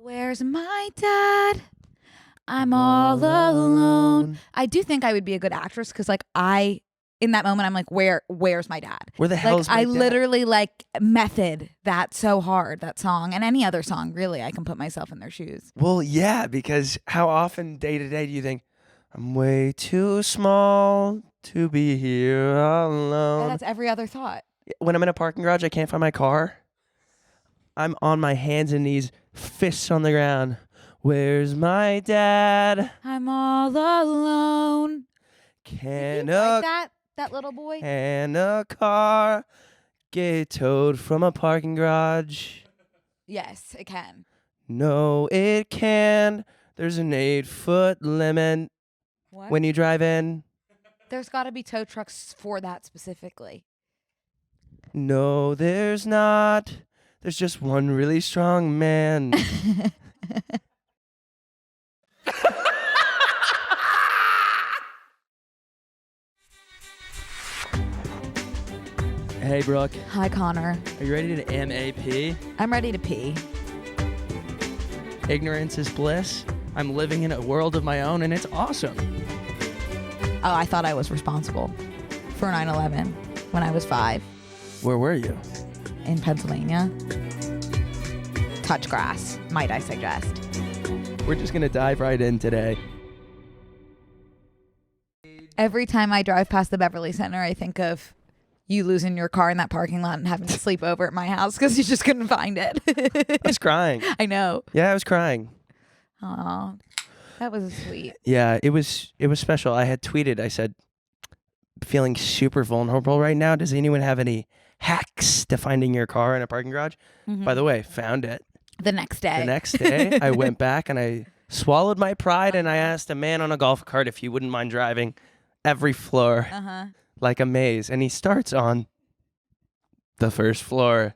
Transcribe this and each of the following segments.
Where's my dad? I'm all alone. I do think I would be a good actress because, like, in that moment, I'm like, where's my dad? Where the hell's my I dad? literally like method that so hard, that song, and any other song, really. I can put myself in their shoes. Well, yeah, because how often day to day do you think, I'm way too small to be here alone? Yeah, that's every other thought. When I'm in a parking garage, I can't find my car. I'm on my hands and knees, fists on the ground. Where's my dad? I'm all alone. Can Like that little boy? Can a car get towed from a parking garage? Yes, it can. No, it can. There's an 8-foot limit What? when you drive in. There's got to be tow trucks for that specifically. No, there's not. There's just one really strong man. Hey, Brooke. Hi, Connor. Are you ready to MAP? I'm ready to pee. Ignorance is bliss. I'm living in a world of my own, and it's awesome. Oh, I thought I was responsible for 9/11 when I was 5 Where were you? in Pennsylvania. Touch grass, might I suggest. We're just going to dive right in today. Every time I drive past the Beverly Center, I think of you losing your car in that parking lot and having to sleep over at my house because you just couldn't find it. I was crying. I know. Yeah, I was crying. Aw, that was sweet. Yeah, it was special. I had tweeted, I said, feeling super vulnerable right now. Does anyone have any hacks to finding your car in a parking garage? Mm-hmm. By the way, found it. The next day. The next day, I went back and I swallowed my pride and I asked a man on a golf cart if he wouldn't mind driving every floor like a maze. And he starts on the first floor,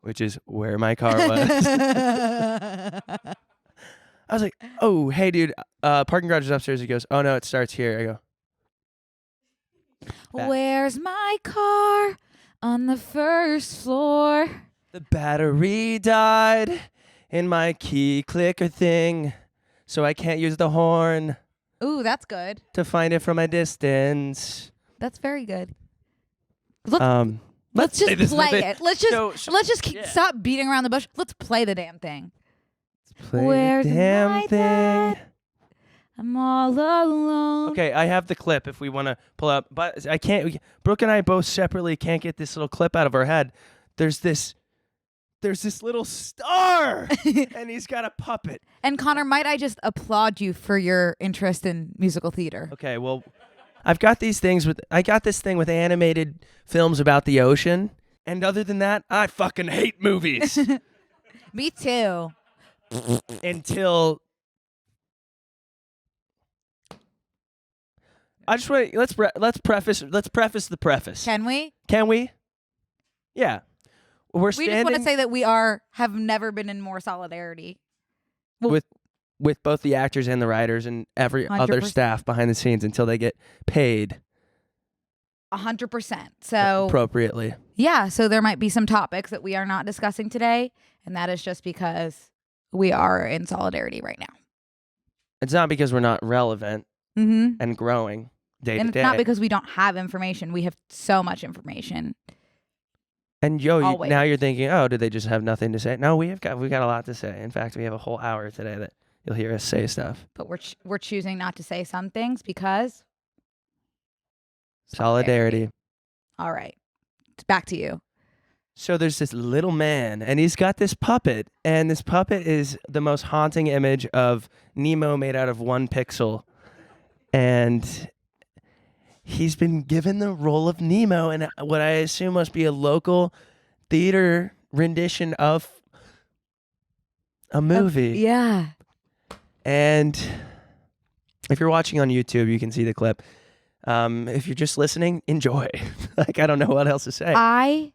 which is where my car was. I was like, oh, hey, dude, parking garage is upstairs. He goes, oh, no, it starts here. I go, Where's my car? On the first floor. the battery died in my key clicker thing, so I can't use the horn Ooh, that's good. to find it from a distance. That's very good. Let's just say this play little it. bit. Let's just stop beating around the bush. Let's play the damn thing. Play Where's the damn my thing. dad? I'm all alone. Okay, I have the clip if we want to pull up, but I can't. Brooke and I both separately can't get this little clip out of our head. There's this little star, and he's got a puppet. And Connor, might I just applaud you for your interest in musical theater? Okay, well, I got this thing with animated films about the ocean, and other than that, I fucking hate movies. Me too. Until I just want let's preface the preface. Can we? Can we? Yeah. We're We just want to say that we have never been in more solidarity. with both the actors and the writers and every other 100%. staff behind the scenes until they get paid 100%. So appropriately. yeah, so there might be some topics that we are not discussing today, and that is just because we are in solidarity right now. It's not because we're not relevant and growing day And to it's day. not because we don't have information. We have so much information. And Always. now you're thinking, oh, did they just have nothing to say? No, we've got a lot to say. In fact, we have a whole hour today that you'll hear us say stuff. But we're choosing not to say some things because Solidarity. All right. Back to you. So there's this little man, and he's got this puppet, and this puppet is the most haunting image of Nemo made out of 1 pixel. And he's been given the role of Nemo in what I assume must be a local theater rendition of a movie. Yeah. And if you're watching on YouTube, you can see the clip. If you're just listening, enjoy. Like, I don't know what else to say. I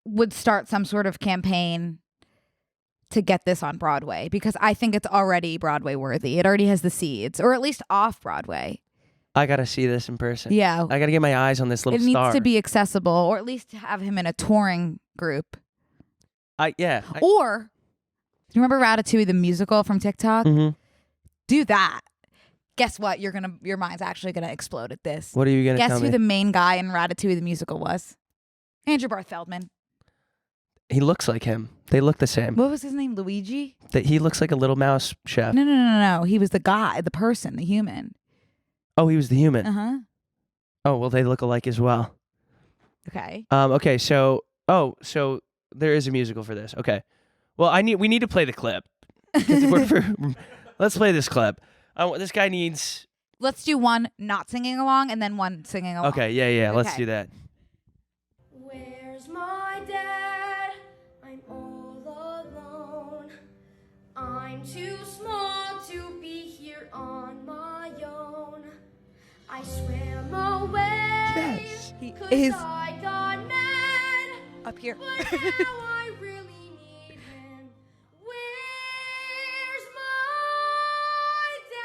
would start some sort of campaign to get this on Broadway because I think it's already Broadway worthy. It already has the seeds, or at least off Broadway. I got to see this in person. Yeah. I got to get my eyes on this little It star. needs to be accessible, or at least have him in a touring group. Yeah. Or You remember Ratatouille the musical from TikTok? Mm-hmm. Do that. Guess what? Your mind's actually gonna explode at this. What are you gonna Guess tell who me? the main guy in Ratatouille the musical was? Andrew Barth Feldman. He looks like him. They look the same. What was his name? Luigi? He looks like a little mouse chef. No. He was the guy, the person, the human. Oh, he was the human. Uh-huh. Oh, well, they look alike as well. Okay. Okay, so there is a musical for this. Okay. Well, we need to play the clip. Let's play this clip. This guy needs. Let's do one not singing along and then one singing along. Okay, yeah. Let's Okay. do that. Where's my dad? I'm all alone. I'm too small to be here on my own. I swam away. Yes. He 'cause is I got mad. up here. But now I really need him. Where's my dad?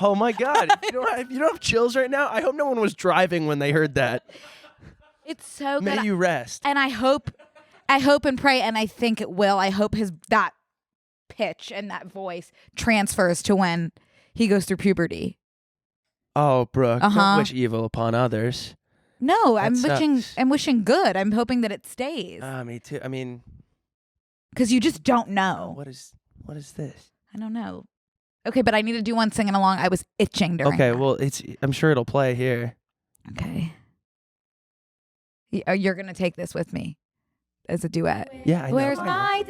Oh my God! you don't have chills right now. I hope no one was driving when they heard that. It's so good. May you rest. And I hope and pray, and I think it will. I hope that pitch and that voice transfers to when he goes through puberty. Oh, Brooke, Uh-huh. don't wish evil upon others. No, That sucks. I'm wishing good. I'm hoping that it stays. Me too. I mean, Because you just don't know. what is this? I don't know. Okay, but I need to do one singing along. I was itching during Okay, that. well, I'm sure it'll play here. Okay. You're going to take this with me as a duet. Yeah, I know. Where's I know. my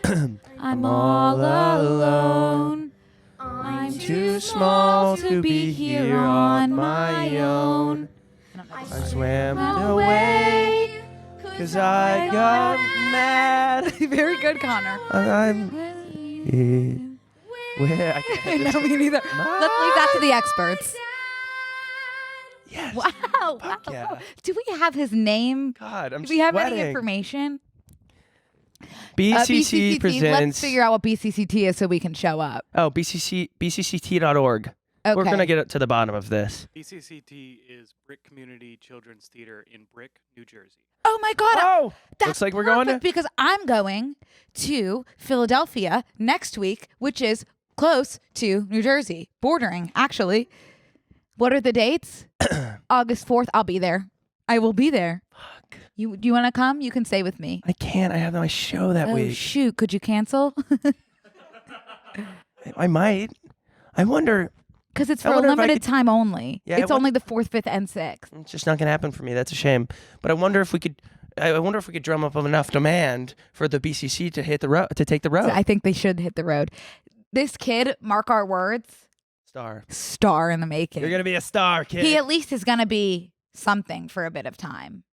dad? I'm all alone. I'm too small to be here on my own. I swam away because I got mad. Very good, Connor. I'm where I can't. No, me neither. Let's leave that to the experts. Yes. Wow. Fuck yeah. Do we have his name? God, I'm Do we have sweating. any information? BCC presents. Let's figure out what BCCT is so we can show up. Oh, bcct.org. Okay. We're gonna get to the bottom of this. BCCT is Brick Community Children's Theater in Brick, New Jersey. Oh my God. Oh, That's looks like we're going to. perfect because I'm going to Philadelphia next week, which is close to New Jersey, bordering, actually. What are the dates? August 4th. I'll be there. I will be there. Fuck. Do you want to come? You can stay with me. I can't. I have my show that Oh, week. shoot. Could you cancel? I might. I wonder. Because it's I for a wonder if I limited could- time only. Yeah, It's I only the 4th, 5th, and 6th. It's just not gonna happen for me. That's a shame. But I wonder if we could. I wonder if we could drum up enough demand for the BCC to hit the road, to take the road. I think they should hit the road. This kid, mark our words, star in the making. You're gonna be a star, kid. He at least is going to be something for a bit of time.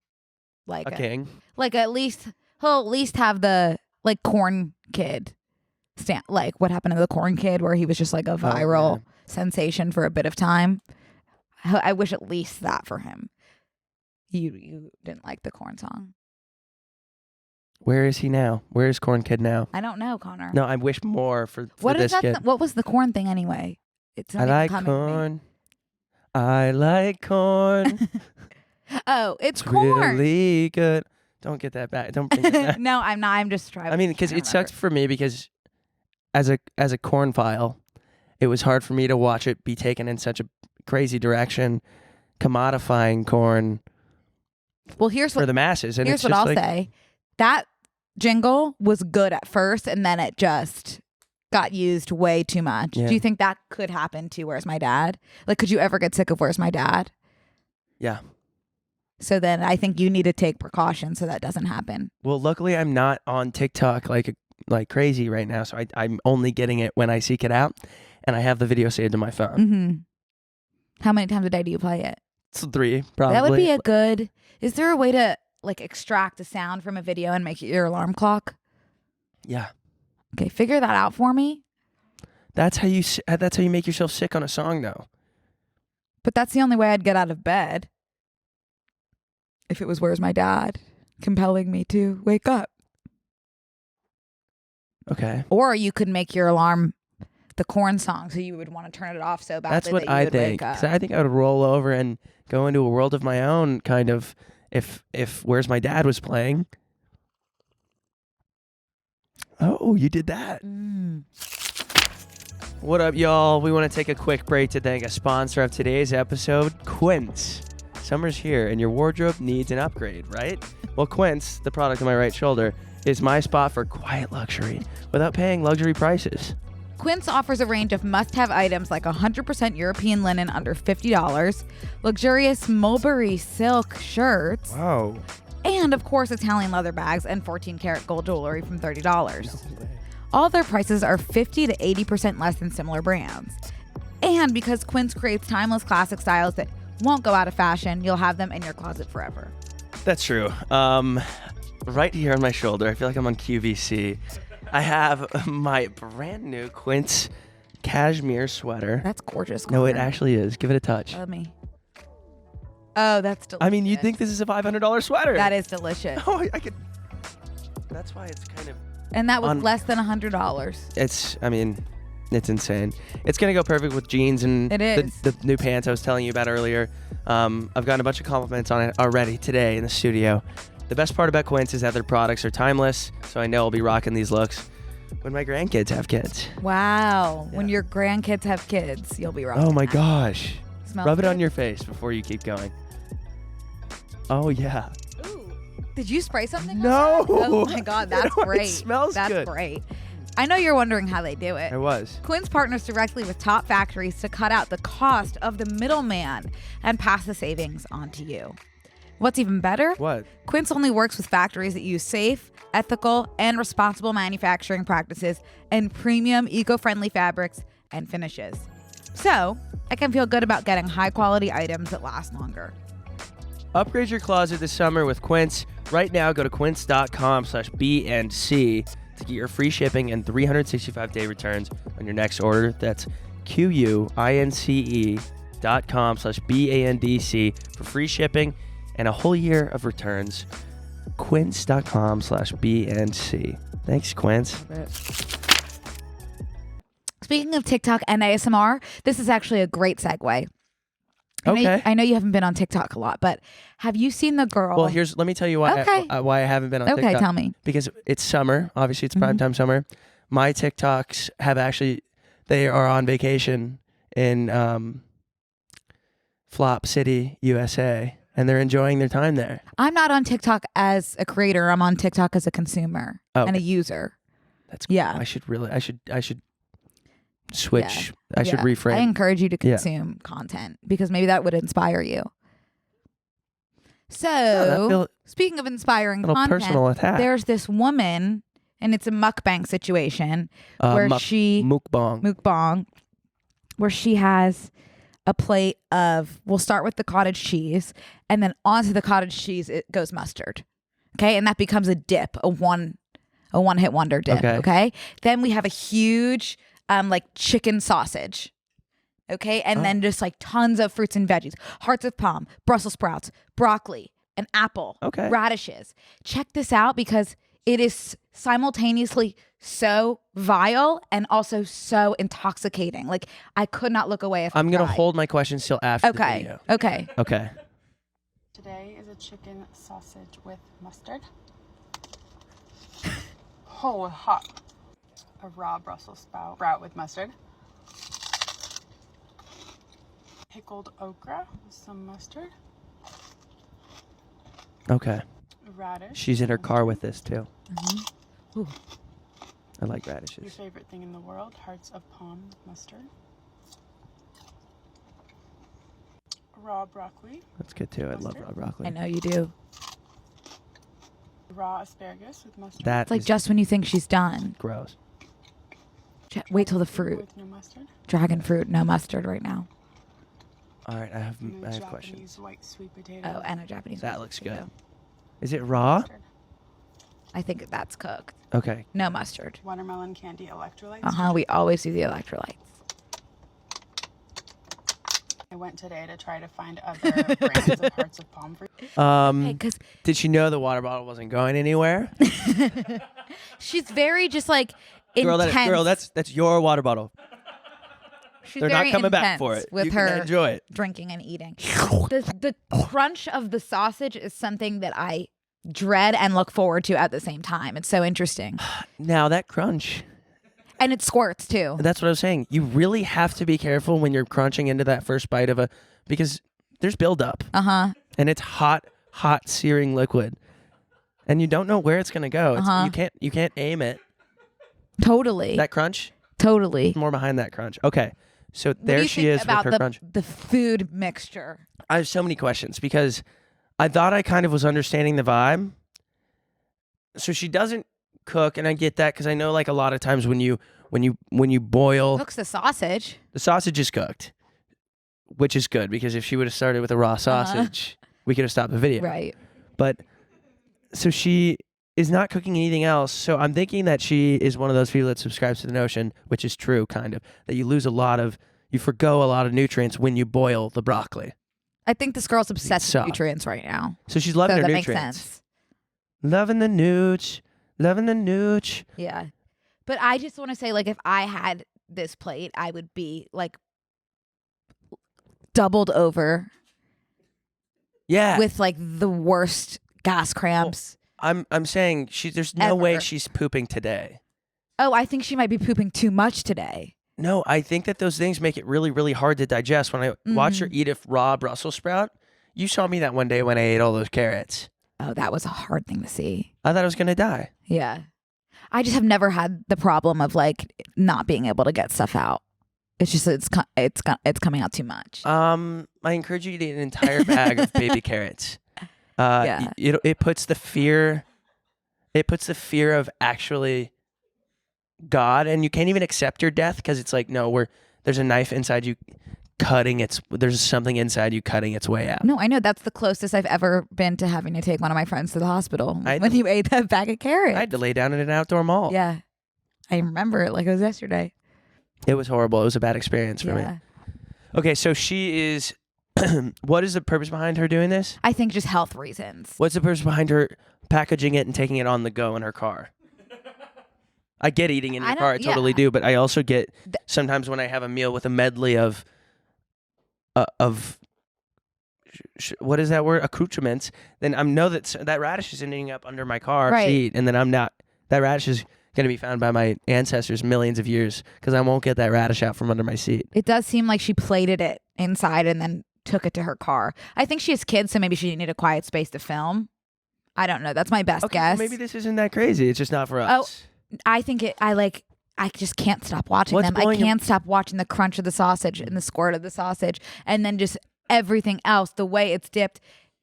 Like a king. Like he'll at least have the like corn kid stand, like what happened to the corn kid where he was just like a viral sensation for a bit of time. I wish at least that for him. You didn't like the corn song. Where is he now? Where is Corn Kid now? I don't know, Connor. No, I wish more for What is this that? kid. What was the corn thing anyway? It's I not even like coming to me. corn. I like corn. Oh, it's It's corn. really good. Don't get that back. Don't bring it back. No, I'm not. I'm just trying. I mean, because it sucks for me because as a corn file, it was hard for me to watch it be taken in such a crazy direction, commodifying corn Well, here's for what the masses. And here's it's what just I'll like, say. That jingle was good at first, and then it just got used way too much. Yeah. Do you think that could happen to Where's My Dad? Like, could you ever get sick of Where's My Dad? Yeah. So then I think you need to take precautions so that doesn't happen. Well, luckily I'm not on TikTok like crazy right now, so I'm only getting it when I seek it out, and I have the video saved on my phone. Mm-hmm. How many times a day do you play it? It's 3, probably. That would be a good. Is there a way to like extract a sound from a video and make it your alarm clock? Yeah. Okay, figure that out for me. That's how you make yourself sick on a song, though. But that's the only way I'd get out of bed. If it was Where's My Dad compelling me to wake up. Okay. Or you could make your alarm the corn song so you would want to turn it off so badly That's what that you I would think. wake up. 'Cause I think I would roll over and go into a world of my own, kind of, if Where's My Dad was playing. Oh, you did that. What up, y'all? We want to take a quick break to thank a sponsor of today's episode, Quince. Summer's here and your wardrobe needs an upgrade, right? Well, Quince, the product on my right shoulder, is my spot for quiet luxury without paying luxury prices. Quince offers a range of must-have items like 100% European linen under $50, luxurious mulberry silk shirts, Wow. and of course Italian leather bags and 14-karat gold jewelry from $30. All their prices are 50 to 80% less than similar brands. And because Quince creates timeless classic styles that won't go out of fashion, you'll have them in your closet forever. That's true. Right here on my shoulder, I feel like I'm on QVC. I have my brand new Quince cashmere sweater. That's gorgeous. No, it Connor. actually is. Give it a touch. Let me. Oh, that's delicious. I mean, you'd think this is a $500 sweater. That is delicious. Oh, I could. That's why it's kind of. And that was less than $100. It's insane. It's going to go perfect with jeans and It is. the new pants I was telling you about earlier. I've gotten a bunch of compliments on it already today in the studio. The best part about Quince is that their products are timeless, so I know I'll be rocking these looks when my grandkids have kids. Wow. Yeah. When your grandkids have kids, you'll be rocking Oh my that. gosh. Smells Rub it on good? your face before you keep going. Oh, yeah. Ooh. Did you spray something on No. that? Oh my God, that's No, it great. smells that's good. great. I know you're wondering how they do it. I was. Quince partners directly with top factories to cut out the cost of the middleman and pass the savings on to you. What's even better? What? Quince only works with factories that use safe, ethical, and responsible manufacturing practices and premium eco-friendly fabrics and finishes. So, I can feel good about getting high-quality items that last longer. Upgrade your closet this summer with Quince. Right now, go to quince.com/BNC to get your free shipping and 365-day returns on your next order. That's QUINCE.com/BANDC for free shipping and a whole year of returns. Quince.com/BNC. Thanks, Quince. Speaking of TikTok and ASMR, this is actually a great segue. Okay. I know you haven't been on TikTok a lot, but have you seen the girl? Well, let me tell you why Okay. why I haven't been on Okay, TikTok. tell me. Because it's summer. Obviously, it's Mm-hmm. primetime summer. My TikToks they are on vacation in Flop City, USA, and they're enjoying their time there. I'm not on TikTok as a creator. I'm on TikTok as a consumer and a user. That's Yeah. I should switch. I should Yeah. reframe. I encourage you to Yeah. consume content because maybe that would inspire you. So, that feel- speaking of inspiring little content, personal attack. there's this woman, and it's a mukbang situation where mukbang, where she has a plate of. We'll start with the cottage cheese, and then onto the cottage cheese it goes mustard. Okay, and that becomes a dip, a one-hit wonder dip. Okay, then we have a huge like chicken sausage. Okay, and then just like tons of fruits and veggies, hearts of palm, Brussels sprouts, broccoli, an apple, radishes. Check this out because it is simultaneously so vile and also so intoxicating. Like I could not look away if I'm gonna tried. hold my questions till after the video. Okay. Okay. Today is a chicken sausage with mustard. Oh, hot. A raw Brussels sprout with mustard. Pickled okra with some mustard. Okay. Radish. She's in her car with this too. Ooh. I like Your radishes. favorite thing in the world, hearts of palm with mustard. Raw broccoli. That's good too. I love raw broccoli. I know you do. Raw asparagus with mustard. That It's like is just when you think she's done. gross. Wait till the fruit. With no mustard. Dragon fruit, no mustard right now. All right, I have And a questions. Japanese white sweet potato. Oh, and a Japanese. That one, looks too. good. Is it raw? Mustard. I think that's cooked. Okay. No mustard. Watermelon candy electrolytes. We always do the electrolytes. I went today to try to find other brands of hearts of palm fruit. Hey, because Did she know the water bottle wasn't going anywhere? she's very just like Girl, intense. that's your water bottle. She's They're not very coming back intense for it. with You her can enjoy it. drinking and eating. The crunch of the sausage is something that I dread and look forward to at the same time. It's so interesting. Now that crunch. And it squirts too. That's what I was saying. You really have to be careful when you're crunching into that first bite of because there's buildup. And it's hot, searing liquid. And you don't know where it's gonna go. You can't aim it. Totally. That crunch? Totally. More behind that crunch. Okay. So What do there you she think is with about her crunch. the food mixture. I have so many questions because I thought I kind of was understanding the vibe. So she doesn't cook, and I get that because I know like a lot of times when you boil, Cooks the sausage. the sausage is cooked, which is good because if she would have started with a raw sausage, we could have stopped the video. Right. But so she is not cooking anything else. So I'm thinking that she is one of those people that subscribes to the notion, which is true, kind of, that you forgo a lot of nutrients when you boil the broccoli. I think this girl's obsessed with soft. nutrients right now. So she's loving So her that nutrients. makes sense. Loving the nooch. Yeah. But I just want to say, like, if I had this plate, I would be like doubled over Yeah. with like the worst gas cramps. I'm saying there's no way Ever. she's pooping today. Oh, I think she might be pooping too much today. No, I think that those things make it really, really hard to digest. When I watch her eat a raw Brussels sprout, you saw me that one day when I ate all those carrots. Oh, that was a hard thing to see. I thought I was going to die. Yeah. I just have never had the problem of like not being able to get stuff out. It's just it's coming out too much. I encourage you to eat an entire bag of baby carrots. Yeah. It puts the fear of actually God, and you can't even accept your death because it's like, no, there's a knife inside you there's something inside you cutting its way out. No, I know that's the closest I've ever been to having to take one of my friends to the hospital when you ate that bag of carrots. I had to lay down in an outdoor mall. Yeah. I remember it like it was yesterday. It was horrible. It was a bad experience for me. Okay, so she is what is the purpose behind her doing this? I think just health reasons. What's the purpose behind her packaging it and taking it on the go in her car? I get eating in your car, I totally do, but I also get sometimes when I have a meal with a medley of what is that word? Accoutrements, then I know that radish is ending up under my car seat, and then that radish is going to be found by my ancestors millions of years because I won't get that radish out from under my seat. It does seem like she plated it inside and then took it to her car. I think she has kids, so maybe she needed a quiet space to film. I don't know. That's my best guess. Well, maybe this isn't that crazy. It's just not for us. I think I just can't stop watching them. I can't stop watching the crunch of the sausage and the squirt of the sausage and then just everything else, the way it's dipped.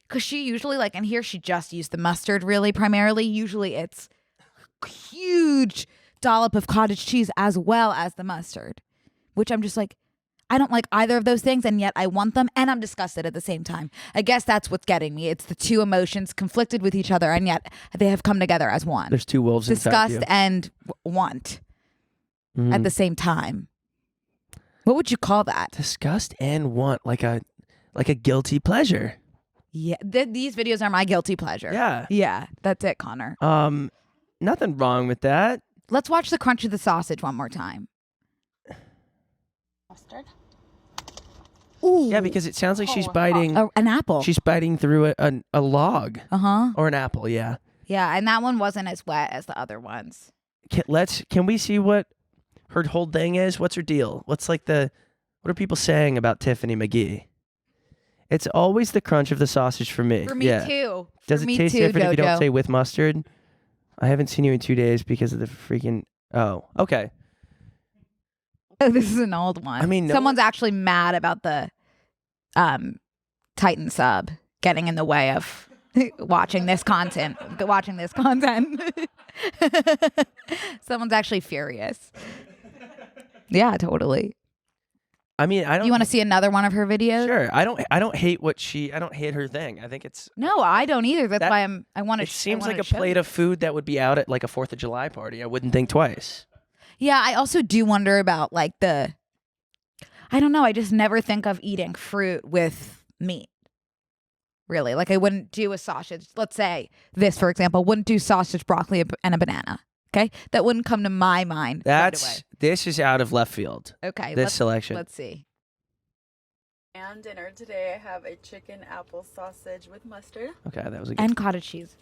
Because she usually and here she just used the mustard really primarily. Usually it's a huge dollop of cottage cheese as well as the mustard, which I'm just like, I don't like either of those things, and yet I want them, and I'm disgusted at the same time. I guess that's what's getting me. It's the two emotions conflicted with each other, and yet they have come together as one. There's two wolves inside you. Disgust and want at the same time. What would you call that? Disgust and want, like a guilty pleasure. Yeah, these videos are my guilty pleasure. Yeah, that's it, Connor. Nothing wrong with that. Let's watch the crunch of the sausage one more time. Mustard. Ooh. Yeah, because it sounds like she's biting an apple. She's biting through a log. Or an apple, yeah. Yeah, and that one wasn't as wet as the other ones. Can we see what her whole thing is? What's her deal? What are people saying about Tiffany McGee? It's always the crunch of the sausage for me. For me too. Does it taste different if you don't say with mustard? I haven't seen you in 2 days because of the freaking... Oh, okay. Oh, this is an old one. I mean, someone's actually mad about the Titan sub getting in the way of watching this content. Someone's actually furious. Yeah, totally. I mean, I don't. You want to see another one of her videos? Sure. I don't hate I don't hate her thing. I think it's. No, I don't either. That's why I want to. It seems like a plate of food that would be out at like a 4th of July party. I wouldn't think twice. Yeah, I also do wonder about I don't know. I just never think of eating fruit with meat. Really, I wouldn't do a sausage. Let's say this, for example, wouldn't do sausage, broccoli, and a banana. Okay, that wouldn't come to my mind. This is out of left field. Okay, this selection. Let's see. And dinner today, I have a chicken apple sausage with mustard. Okay, that was a good. And cottage cheese.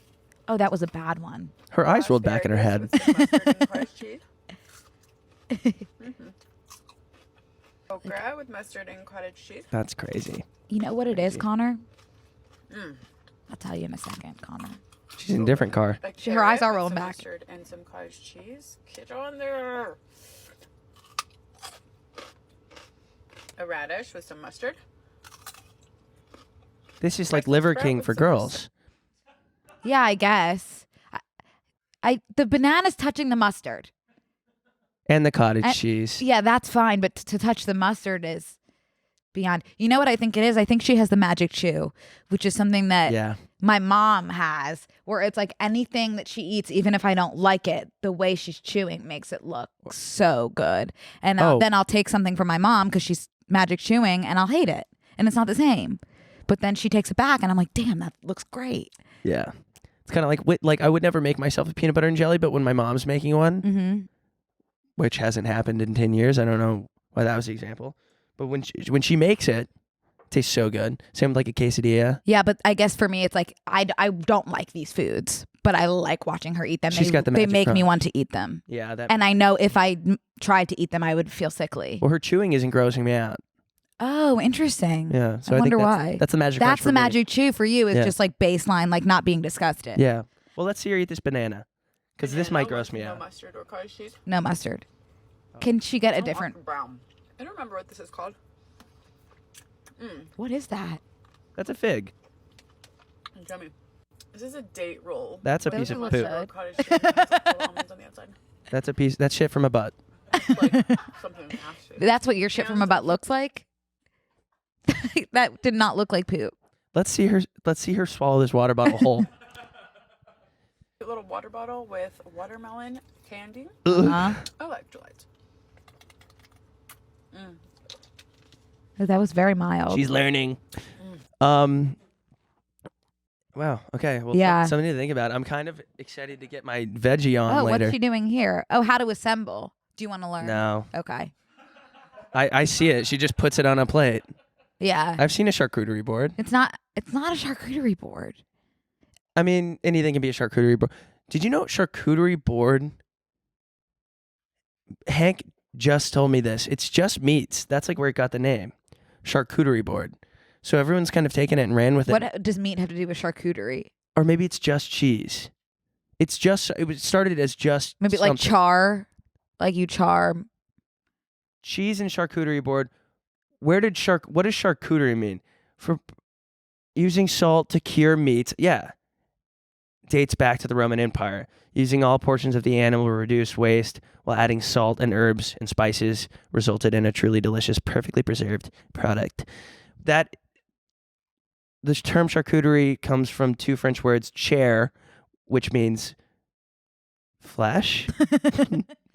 Oh, that was a bad one. Her eyes rolled back in her head. With some mustard and cottage cheese. Okra with mustard and cottage cheese. That's crazy. You know what it is, Connor? I'll tell you in a second, Connor. She's in a different car. A Her eyes carrot are with rolling some back. Mustard and some cottage cheese. Get on there. A radish with some mustard. This is like Brussels Liver sprout King with for some girls. Yeah, I guess. The banana's touching the mustard. And the cottage And- cheese. Yeah, that's fine, but to touch the mustard is beyond. You know what I think it is? I think she has the magic chew, which is something that Yeah. my mom has, where it's like anything that she eats, even if I don't like it, the way she's chewing makes it look so good. And then I'll take something from my mom because she's magic chewing and I'll hate it. And it's not the same. But then she takes it back and I'm like, damn, that looks great. Yeah. It's kind of like I would never make myself a peanut butter and jelly, but when my mom's making one, Mm-hmm. which hasn't happened in 10 years, I don't know why that was the example. But when she makes it, it tastes so good. Same with like a quesadilla. Yeah, but I guess for me, it's like I don't like these foods, but I like watching her eat them. She's got the they magic make me crunch. want to eat them. Yeah. That. And I know if I tried to eat them, I would feel sickly. Well, her chewing isn't grossing me out. Oh, interesting. Yeah. So I I think wonder that's, why. That's the magic. crunch That's for the me. magic chew for you is Yeah. just like baseline, like not being disgusted. Yeah. Well, let's see her eat this banana, because this might Banana gross with me no out. mustard or cottage cheese. No mustard. Can she get a I don't different? want brown. I don't remember what this is called. What is that? That's a fig. Yummy. This is a date roll. That's a Those piece of look poop. good. Cottage cheese and has little almonds on the outside. That's a piece. That's shit from a butt. Like something nasty. That's what your shit from a butt looks like. That did not look like poop. Let's see her swallow this water bottle whole. A little water bottle with watermelon candy, Huh? electrolytes. That was very mild. She's learning. Wow. Okay. Well, Yeah. something to think about. I'm kind of excited to get my veggie on Oh, later. what's she doing here? Oh, how to assemble. Do you want to learn? No, Okay. I see it. She just puts it on a plate. Yeah. I've seen a charcuterie board. It's not a charcuterie board. I mean, anything can be a charcuterie board. Did you know charcuterie board? Hank just told me this. It's just meats. That's like where it got the name, charcuterie board. So everyone's kind of taken it and ran with it. What does meat have to do with charcuterie? Or maybe it's just cheese. It started as just Maybe like something. char, like you char. Cheese and charcuterie board. What does charcuterie mean? For using salt to cure meats. Yeah. Dates back to the Roman Empire. Using all portions of the animal to reduce waste while adding salt and herbs and spices resulted in a truly delicious, perfectly preserved product. The term charcuterie comes from two French words, chair, which means flesh.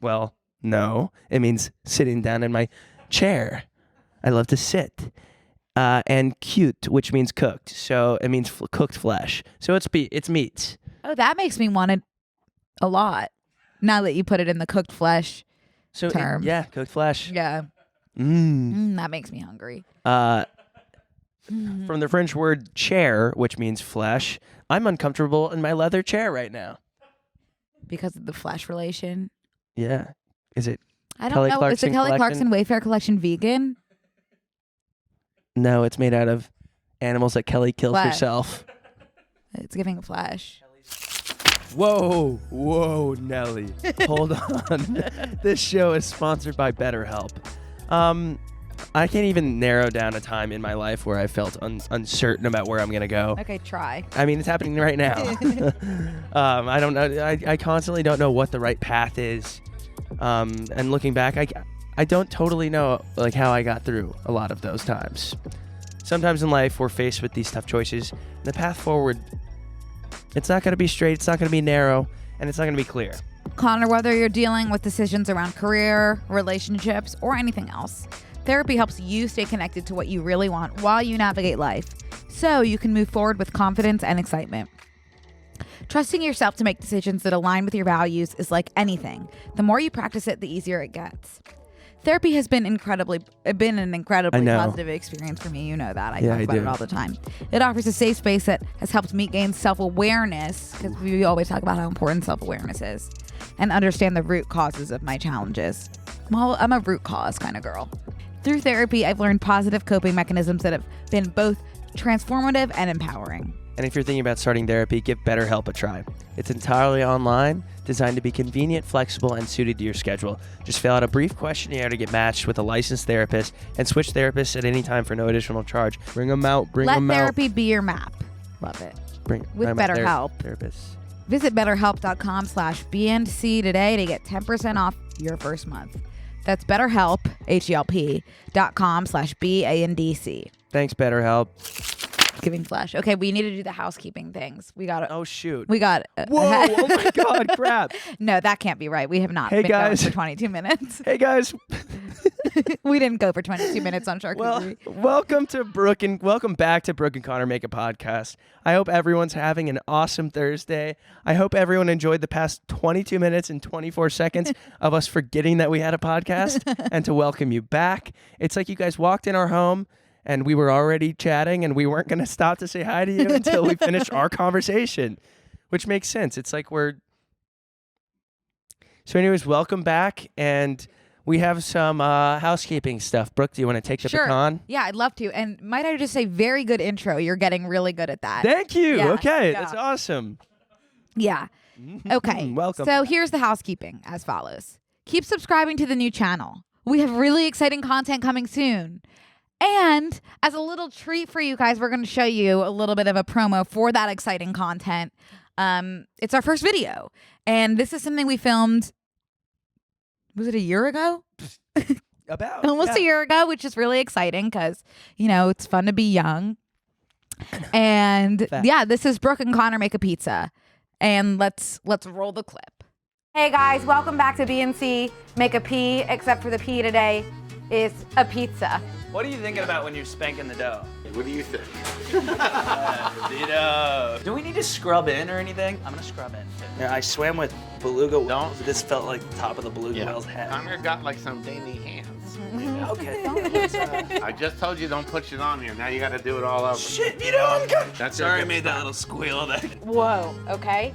Well, no, it means sitting down in my chair. I love to sit. And cute, which means cooked. So it means cooked flesh. So it's meat. Oh, that makes me want it a lot. Now that you put it in the cooked flesh So term. yeah, cooked flesh. Yeah. Mm. That makes me hungry. From the French word chair, which means flesh, I'm uncomfortable in my leather chair right now. Because of the flesh relation. Yeah. Is it? I don't Kelly know. Is the Clarkson Kelly collection? Clarkson Wayfair collection vegan? No, it's made out of animals that Kelly kills Flesh. herself. It's giving flesh. Whoa, Nelly. Hold on. This show is sponsored by BetterHelp. I can't even narrow down a time in my life where I felt uncertain about where I'm going to go. Okay, try. I mean, it's happening right now. I don't know. I constantly don't know what the right path is. And looking back, I don't totally know like how I got through a lot of those times. Sometimes in life, we're faced with these tough choices. The path forward, it's not going to be straight. It's not going to be narrow. And it's not going to be clear. Connor, whether you're dealing with decisions around career, relationships, or anything else, therapy helps you stay connected to what you really want while you navigate life, so you can move forward with confidence and excitement. Trusting yourself to make decisions that align with your values is like anything. The more you practice it, the easier it gets. Therapy has been an incredibly positive experience for me. You know that. I talk about it all the time. It offers a safe space that has helped me gain self-awareness, because we always talk about how important self-awareness is, and understand the root causes of my challenges. Well, I'm a root cause kind of girl. Through therapy, I've learned positive coping mechanisms that have been both transformative and empowering. And if you're thinking about starting therapy, give BetterHelp a try. It's entirely online, designed to be convenient, flexible, and suited to your schedule. Just fill out a brief questionnaire to get matched with a licensed therapist and switch therapists at any time for no additional charge. Bring them out. Let therapy be your map. Love it. With BetterHelp. Therapists. Visit BetterHelp.com/BNC today to get 10% off your first month. That's BetterHelp, HELP.com/BANDC. Thanks, BetterHelp. Giving flesh. Okay, we need to do the housekeeping things. We got it. Oh, shoot. We got Whoa, oh my God, crap. No, that can't be right. We have not Hey, been guys. going for 22 minutes. Hey, guys. We didn't go for 22 minutes on Charcuterie. Well, welcome back to Brooke and Connor Make a Podcast. I hope everyone's having an awesome Thursday. I hope everyone enjoyed the past 22 minutes and 24 seconds of us forgetting that we had a podcast and to welcome you back. It's like you guys walked in our home and we were already chatting and we weren't going to stop to say hi to you until we finished our conversation, which makes sense. It's like So anyways, welcome back. And we have some housekeeping stuff. Brooke, do you want to take the baton? Yeah, I'd love to. And might I just say, very good intro. You're getting really good at that. Thank you. Yeah, okay, yeah. That's awesome. Yeah. Okay. Welcome. So here's the housekeeping as follows. Keep subscribing to the new channel. We have really exciting content coming soon. And as a little treat for you guys, we're going to show you a little bit of a promo for that exciting content. It's our first video. And this is something we filmed, was it a year ago? Almost a year ago, which is really exciting because, it's fun to be young. And yeah, this is Brooke and Connor Make a Pizza. And let's roll the clip. Hey guys, welcome back to BNC Make a P, except for the P today is a pizza. What are you thinking about when you're spanking the dough? What do you think? Do we need to scrub in or anything? I'm gonna scrub in. Yeah, I swam with beluga whales. This felt like the top of the beluga whale's head. Connor got like some dainty hands. Okay. I just told you don't put it on here. Now you got to do it all over. Shit, I'm good. That's Sorry, I made that little squeal there. Whoa, okay.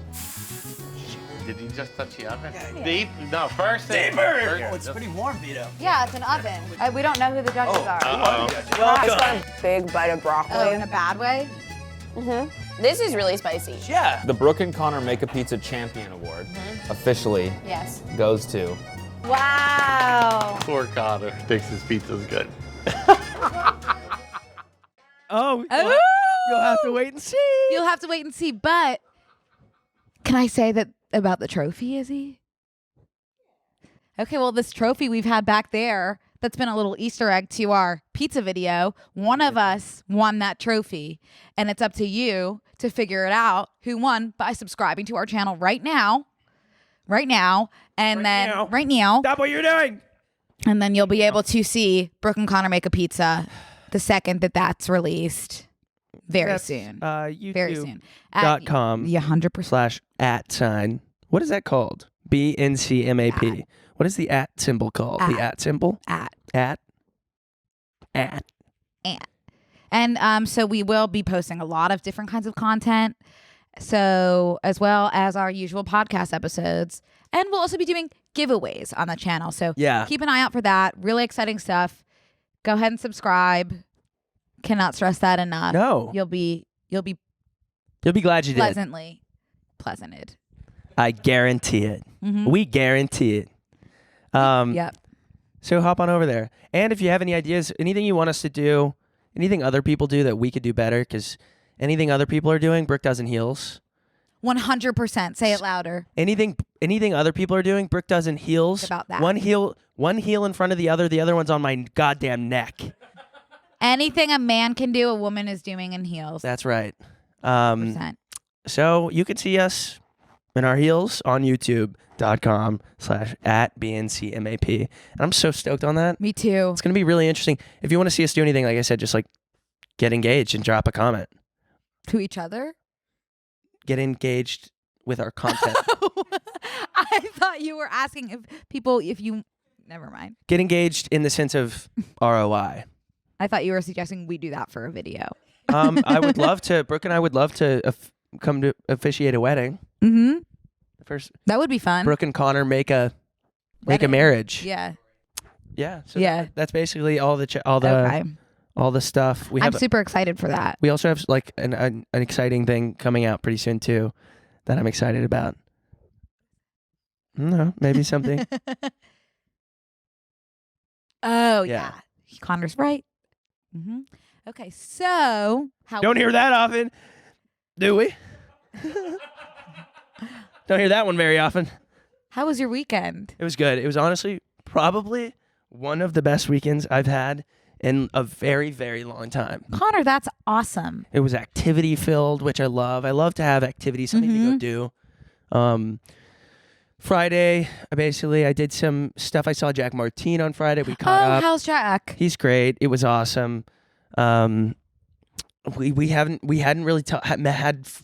Did you just touch the oven? Deep? No, first thing. Deeper! It's pretty warm, Vito. Yeah, it's an oven. We don't know who the judges are. Welcome. Big bite of broccoli. Oh, in a bad way? This is really spicy. Yeah. The Brooke and Connor Make a Pizza Champion Award officially goes to... Wow. Poor Connor thinks his pizza's good. You'll have to wait and see. You'll have to wait and see, but can I say that about the trophy, Izzy? Okay, well, this trophy we've had back there, that's been a little Easter egg to our pizza video. One of us won that trophy, and it's up to you to figure it out who won by subscribing to our channel right now. Right now. Stop what you're doing. And then you'll be able to see Brooke and Connor Make a Pizza the second that's released. Very soon. Very soon. YouTube.com. Yeah, 100%. /@. What is that called? BNCMAP. What is the @ symbol called? The @ symbol? @ And so we will be posting a lot of different kinds of content. So as well as our usual podcast episodes. And we'll also be doing giveaways on the channel. So keep an eye out for that. Really exciting stuff. Go ahead and subscribe. Cannot stress that enough. No. You'll be glad you did. pleasanted. I guarantee it. Mm-hmm. We guarantee it. Yep. So hop on over there. And if you have any ideas, anything you want us to do, anything other people do that we could do better, because anything other people are doing, Brooke does in heels. 100%. Say it louder. Anything other people are doing, Brooke does in heels. About that. One heel in front of the other one's on my goddamn neck. Anything a man can do, a woman is doing in heels. That's right. 100%. So you can see us in our heels on youtube.com/@BNCMAP. And I'm so stoked on that. Me too. It's going to be really interesting. If you want to see us do anything, like I said, just like get engaged and drop a comment. To each other? Get engaged with our content. I thought you were asking if Never mind. Get engaged in the sense of ROI. I thought you were suggesting we do that for a video. I would love to. Brooke and I would love to come to officiate a wedding. Mm-hmm. First, that would be fun. Brooke and Connor make a marriage. Yeah. Yeah. So Yeah. that's basically all the stuff. I'm super excited for that. We also have like an exciting thing coming out pretty soon too, that I'm excited about. No, maybe something. Oh yeah. Connor's right. Mm-hmm. Okay, so don't hear that often, do we? Don't hear that one very often. How was your weekend? It was good. It was honestly probably one of the best weekends I've had in a very, very long time. Connor, that's awesome. It was activity filled, which I love. I love to have activities, something to go do. Friday, I did some stuff. I saw Jack Martine on Friday. We caught up. How's Jack? He's great. It was awesome. We hadn't really had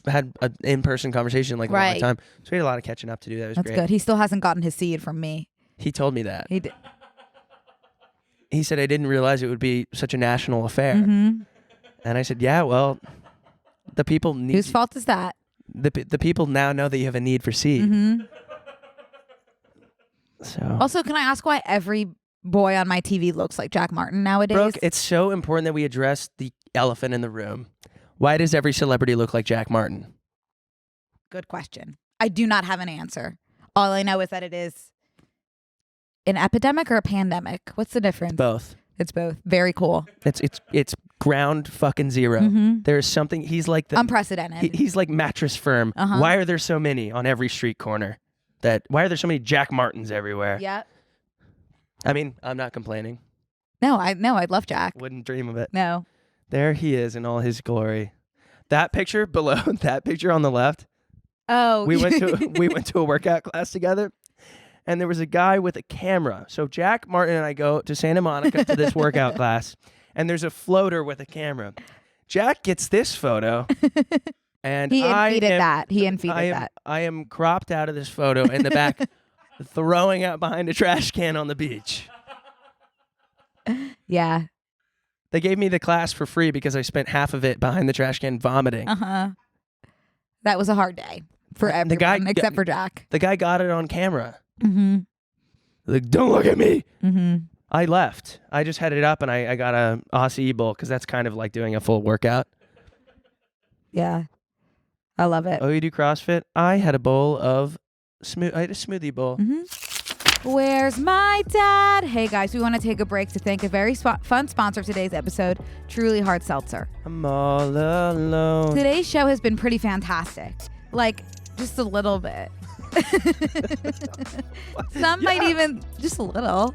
an in-person conversation like a long time. So we had a lot of catching up to do. That was That's great. good. He still hasn't gotten his seed from me. He told me that. He did. He said, I didn't realize it would be such a national affair. Mm-hmm. And I said, yeah, well, the people need... Whose fault is that? The people now know that you have a need for seed. Mm-hmm. So. Also, can I ask why every boy on my TV looks like Jack Martin nowadays? Brooke, it's so important that we address the elephant in the room. Why does every celebrity look like Jack Martin? Good question. I do not have an answer. All I know is that it is an epidemic or a pandemic. What's the difference? Both. It's both. Very cool. It's ground fucking zero. Mm-hmm. There's something. He's like unprecedented. He's like Mattress Firm. Uh-huh. Why are there so many on every street corner? Why are there so many Jack Martins everywhere? Yeah. I mean, I'm not complaining. No, I'd love Jack. Wouldn't dream of it. No. There he is in all his glory. That picture below, that picture on the left. Oh. We went to a workout class together, and there was a guy with a camera. So Jack Martin and I go to Santa Monica to this workout class, and there's a floater with a camera. Jack gets this photo. And he infeated that. I am cropped out of this photo in the back, throwing out behind a trash can on the beach. Yeah. They gave me the class for free because I spent half of it behind the trash can vomiting. Uh-huh. That was a hard day for everyone except for Jack. The guy got it on camera. Mm-hmm. Like, don't look at me. Mm-hmm. I left. I just headed up and I got a Aussie bowl because that's kind of like doing a full workout. Yeah. I love it. Oh, you do CrossFit? I had a bowl of I had a smoothie bowl. Mm-hmm. Where's my dad? Hey guys, we want to take a break to thank a very fun sponsor of today's episode, Truly Hard Seltzer. I'm all alone. Today's show has been pretty fantastic. Like, just a little bit. Some might even, just a little.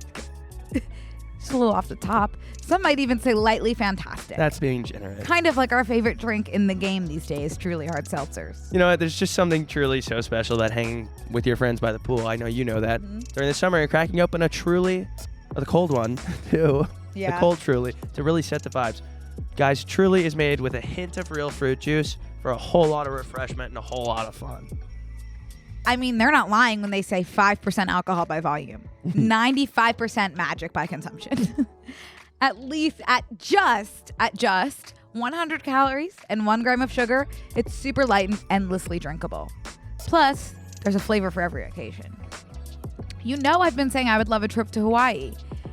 Just a little off the top. Some might even say lightly fantastic. That's being generous. Kind of like our favorite drink in the game these days, Truly Hard Seltzers. You know what? There's just something truly so special about hanging with your friends by the pool. I know you know that. Mm-hmm. During the summer, you're cracking open a Truly, or the cold one, too. Yeah. The cold Truly, to really set the vibes. Guys, Truly is made with a hint of real fruit juice for a whole lot of refreshment and a whole lot of fun. I mean, they're not lying when they say 5% alcohol by volume. 95% magic by consumption. At just 100 calories and 1 gram of sugar, it's super light and endlessly drinkable. Plus, there's a flavor for every occasion. You know I've been saying I would love a trip to Hawaii.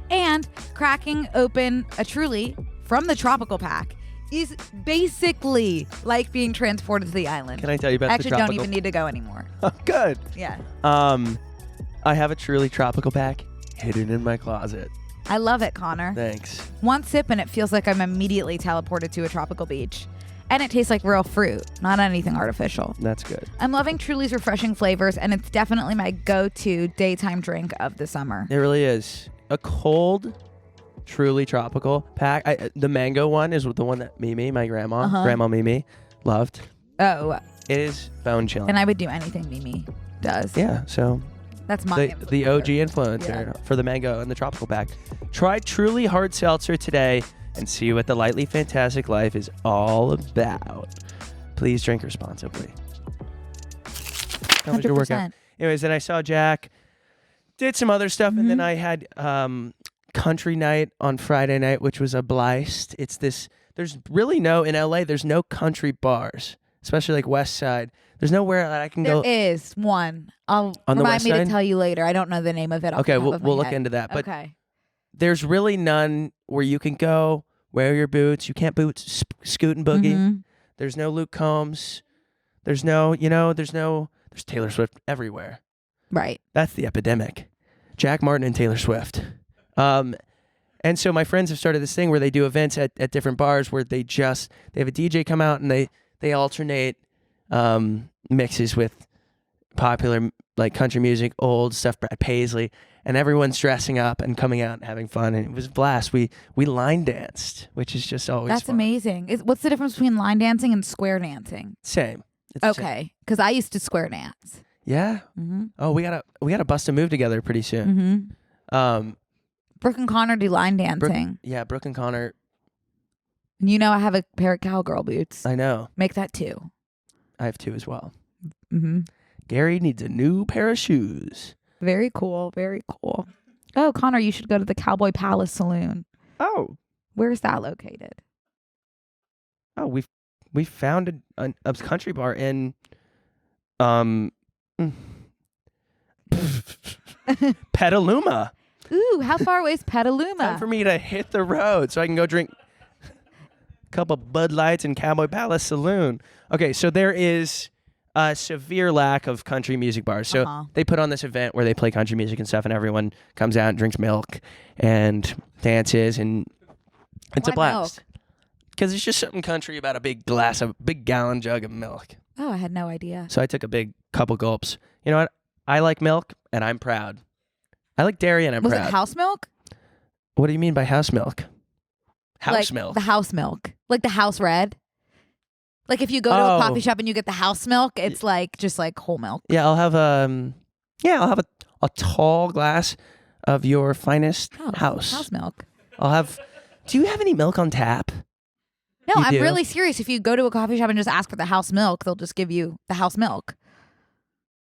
And cracking open a Truly from the tropical pack is basically like being transported to the island. Can I tell you about the tropical? Actually, don't even need to go anymore. Oh, good. Yeah. I have a Truly tropical pack hidden in my closet. I love it, Connor. Thanks. One sip and it feels like I'm immediately teleported to a tropical beach. And it tastes like real fruit, not anything artificial. That's good. I'm loving Truly's refreshing flavors, and it's definitely my go-to daytime drink of the summer. It really is. A cold, Truly tropical pack. The mango one is the one that Mimi, my Grandma Mimi, loved. Oh. It is bone chilling. And I would do anything Mimi does. Yeah, so... That's my the OG influencer for the mango and the tropical pack. Try Truly Hard Seltzer today and see what the lightly fantastic life is all about. Please drink responsibly. How was your workout? Anyways, then I saw Jack. did some other stuff, and then I had country night on Friday night, which was a blast. It's this. There's really no in LA. There's no country bars, especially like West Side. There's nowhere that I can go. There is one. I'll On the remind West me to Side? tell you later. I don't know the name of it. Okay, we'll look into that. But okay. there's really none where you can go, wear your boots. You can't scoot and boogie. Mhm. There's no Luke Combs. There's no, there's Taylor Swift everywhere. Right. That's the epidemic. Jack Martin and Taylor Swift. And so my friends have started this thing where they do events at different bars where they have a DJ come out and they alternate mixes with popular like country music, old stuff, Brad Paisley, and everyone's dressing up and coming out and having fun, and it was a blast. We line danced, which is just always That's fun. amazing. What's the difference between line dancing and square dancing? Same. It's the same. Okay, because I used to square dance. Yeah. Mm-hmm. Oh, we gotta bust a move together pretty soon. Mm-hmm. Brooke and Connor do line dancing. Brooke and Connor. You know I have a pair of cowgirl boots. I know. Make that 2. I have 2 as well. Mm-hmm. Gary needs a new pair of shoes. Very cool. Very cool. Oh, Connor, you should go to the Cowboy Palace Saloon. Oh. Where's that located? Oh, we found a country bar in Petaluma. Ooh, how far away is Petaluma? Time for me to hit the road so I can go drink a couple Bud Lights in Cowboy Palace Saloon. Okay, so there is a severe lack of country music bars. So they put on this event where they play country music and stuff, and everyone comes out and drinks milk and dances, and it's Why a blast. Because it's just something country about a big gallon jug of milk. Oh, I had no idea. So I took a big couple gulps. You know what? I like milk, and I'm proud. I like dairy, and I'm proud. Was it house milk? What do you mean by house milk? House milk. The house milk. Like the house red? Like if you go to a coffee shop and you get the house milk, it's like just like whole milk. Yeah, I'll have a tall glass of your finest house milk. Do you have any milk on tap? No, You I'm do? really serious. If you go to a coffee shop and just ask for the house milk, they'll just give you the house milk.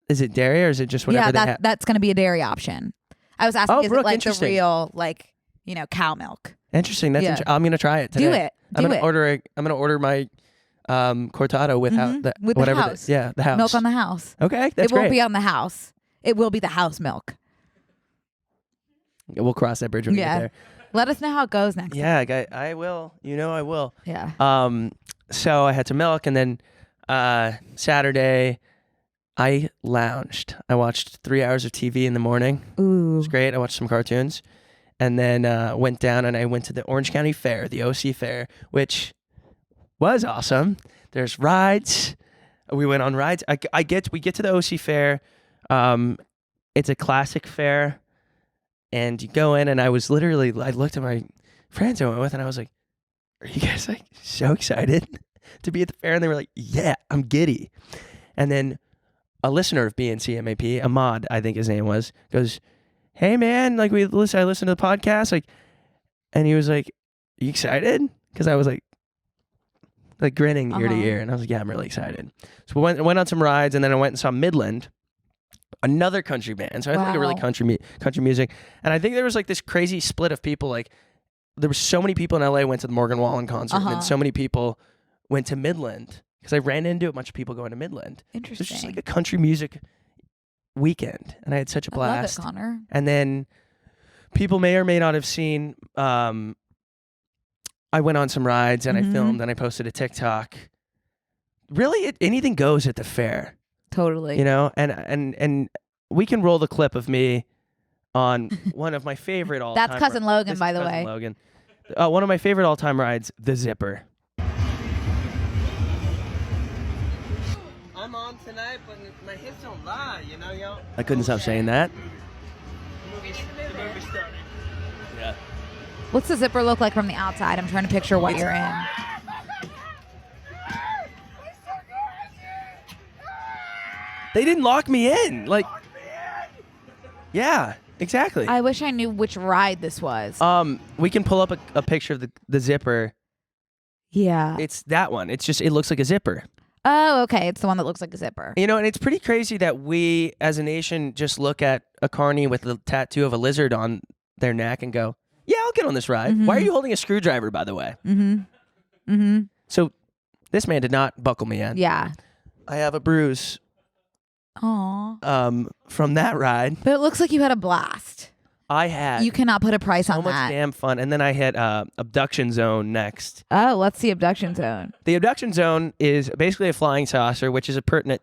Is it dairy or is it just whatever they have? That's going to be a dairy option. I was asking, is Brooke, it like the interesting. real, like, cow milk? Interesting. That's I'm gonna try it today. Do it. I'm gonna order my cortado without the With whatever. the house. The house. Milk on the house. Okay, that's It won't great. be on the house. It will be the house milk. We'll cross that bridge when we get there. Let us know how it goes next time. Yeah, I will. I will. Yeah. So I had some milk, and then Saturday I lounged. I watched 3 hours of TV in the morning. Ooh. It was great. I watched some cartoons, and then went down and I went to the Orange County Fair, the OC Fair, which was awesome. There's rides. We went on rides. We get to the OC Fair. It's a classic fair. And you go in, and I looked at my friends I went with, and I was like, are you guys like so excited to be at the fair? And they were like, yeah, I'm giddy. And then a listener of BNCMAP, Ahmad, I think his name was, goes, hey man, like I listened to the podcast, like, and he was like, are you excited? Because I was like grinning ear to ear, and I was like, yeah, I'm really excited. So we went on some rides, and then I went and saw Midland, another country band. So I think really country music. And I think there was like this crazy split of people. Like there were so many people in LA went to the Morgan Wallen concert, and then so many people went to Midland because I ran into a bunch of people going to Midland. Interesting. It was just like a country music weekend, and I had such a blast. I love it, Connor. And then people may or may not have seen. I went on some rides, and I filmed, and I posted a TikTok. Really, anything goes at the fair. Totally. And we can roll the clip of me on one of my favorite all-time. That's Cousin Logan, by the way. Logan. One of my favorite all-time rides, the Zipper. I'm on tonight, but my hips don't lie, yo. I couldn't stop saying that. The movie started. Yeah. What's the zipper look like from the outside? I'm trying to picture what you're in. They didn't lock me in. Like, yeah, exactly. I wish I knew which ride this was. We can pull up a picture of the zipper. Yeah. It's that one. It looks like a zipper. Oh, okay. It's the one that looks like a zipper. You know, and it's pretty crazy that we, as a nation, just look at a carny with a tattoo of a lizard on their neck and go, yeah, I'll get on this ride. Why are you holding a screwdriver, by the way? So this man did not buckle me in. Yeah. I have a bruise Aw. from that ride. But it looks like you had a blast. I had You cannot put a price so on much that. damn fun. And then I hit Abduction Zone next. Oh, let's see Abduction Zone. The Abduction Zone is basically a flying saucer, which is a pertinent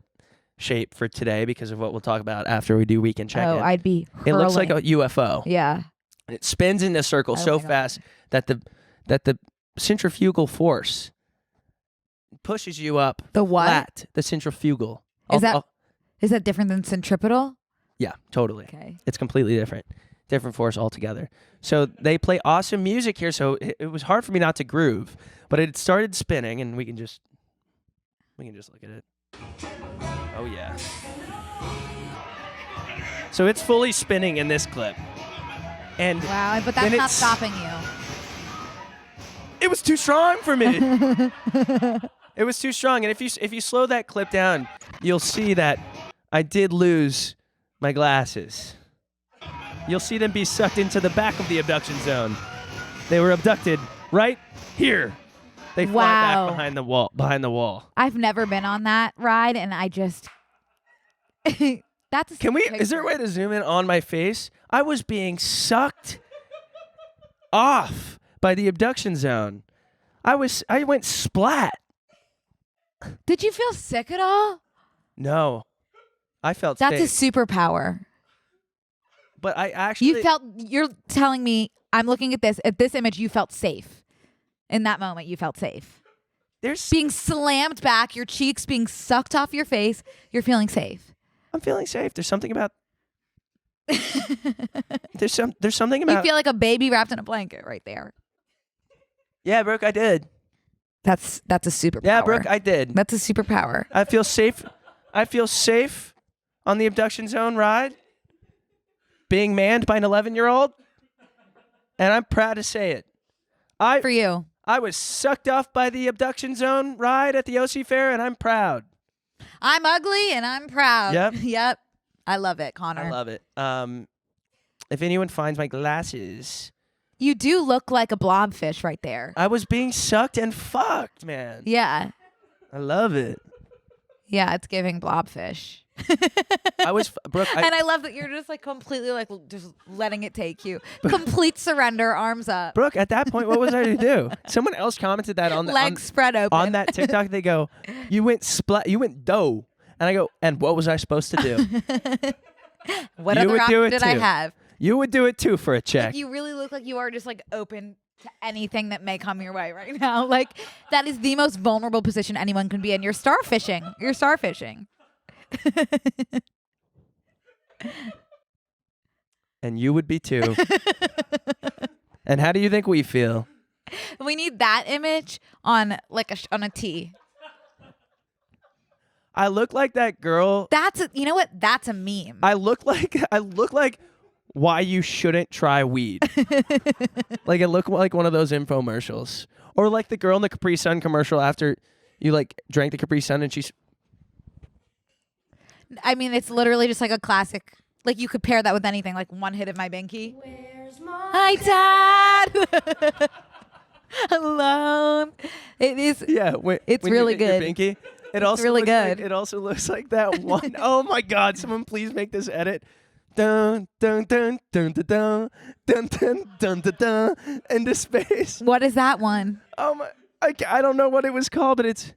shape for today because of what we'll talk about after we do weekend check-in. Oh, I'd be It looks like hurling. a UFO. Yeah. It spins in a circle Oh so my God. fast that the centrifugal force pushes you up. The what? Flat. The centrifugal. Is that different than centripetal? Yeah, totally. Okay. It's completely different. Different force altogether. So they play awesome music here, so it was hard for me not to groove. But it started spinning, and we can just look at it. Oh yeah. So it's fully spinning in this clip. And Wow, but that's then not it's- stopping you. it was too strong for me. It was too strong. And if you slow that clip down, you'll see that I did lose my glasses. You'll see them be sucked into the back of the abduction zone. They were abducted right here. They fly Wow. back behind the wall. I've never been on that ride, and I just that's a Can we? sick Is there a way picture. to zoom in on my face? I was being sucked off by the abduction zone. I went splat. Did you feel sick at all? No, I felt That's safe. a superpower. But I actually You're telling me, I'm looking at this image, you felt safe. In that moment, you felt safe. there's Being slammed back, your cheeks being sucked off your face, you're feeling safe. I'm feeling safe. There's something about there's something about You feel like a baby wrapped in a blanket right there. Yeah, Brooke, I did. That's a superpower. Yeah, Brooke, I did. That's a superpower. I feel safe. I feel safe on the abduction zone ride, being manned by an 11-year-old, and I'm proud to say it. For you. I was sucked off by the abduction zone ride at the OC Fair, and I'm proud. I'm ugly and I'm proud. Yep. Yep. I love it, Connor. I love it. If anyone finds my glasses, You do look like a blobfish right there. I was being sucked and fucked, man. Yeah. I love it. Yeah, it's giving blobfish. I was Brooke. And I love that you're just like completely like just letting it take you. Complete surrender, arms up. Brooke, at that point, what was I to do? Someone else commented that on the Legs spread open. on that TikTok. They go, "You went dough," and I go, "And what was I supposed to do?" What You other would do option it did I too. have? You would do it too for a check. Like, you really look like you are just like open to anything that may come your way right now. Like that is the most vulnerable position anyone can be in. You're starfishing. You're starfishing. And you would be too. And how do you think we feel? We need that image on like on a tee. I look like that girl. You know what? That's a meme. I look like why you shouldn't try weed. Like I look like one of those infomercials, or like the girl in the Capri Sun commercial after you like drank the Capri Sun and she's. I mean, it's literally just like a classic. Like you could pair that with anything. Like one hit of my binky. Where's my Hi, Dad. Alone. It is. Yeah, It's when really you hit your good. pinky, it also really looks like- good. it also looks like that one. Oh my God! Someone please make this edit. Dun dun dun dun dun dun dun dun dun dun dun into space. What is that one? Oh my! I don't know what it was called, but it's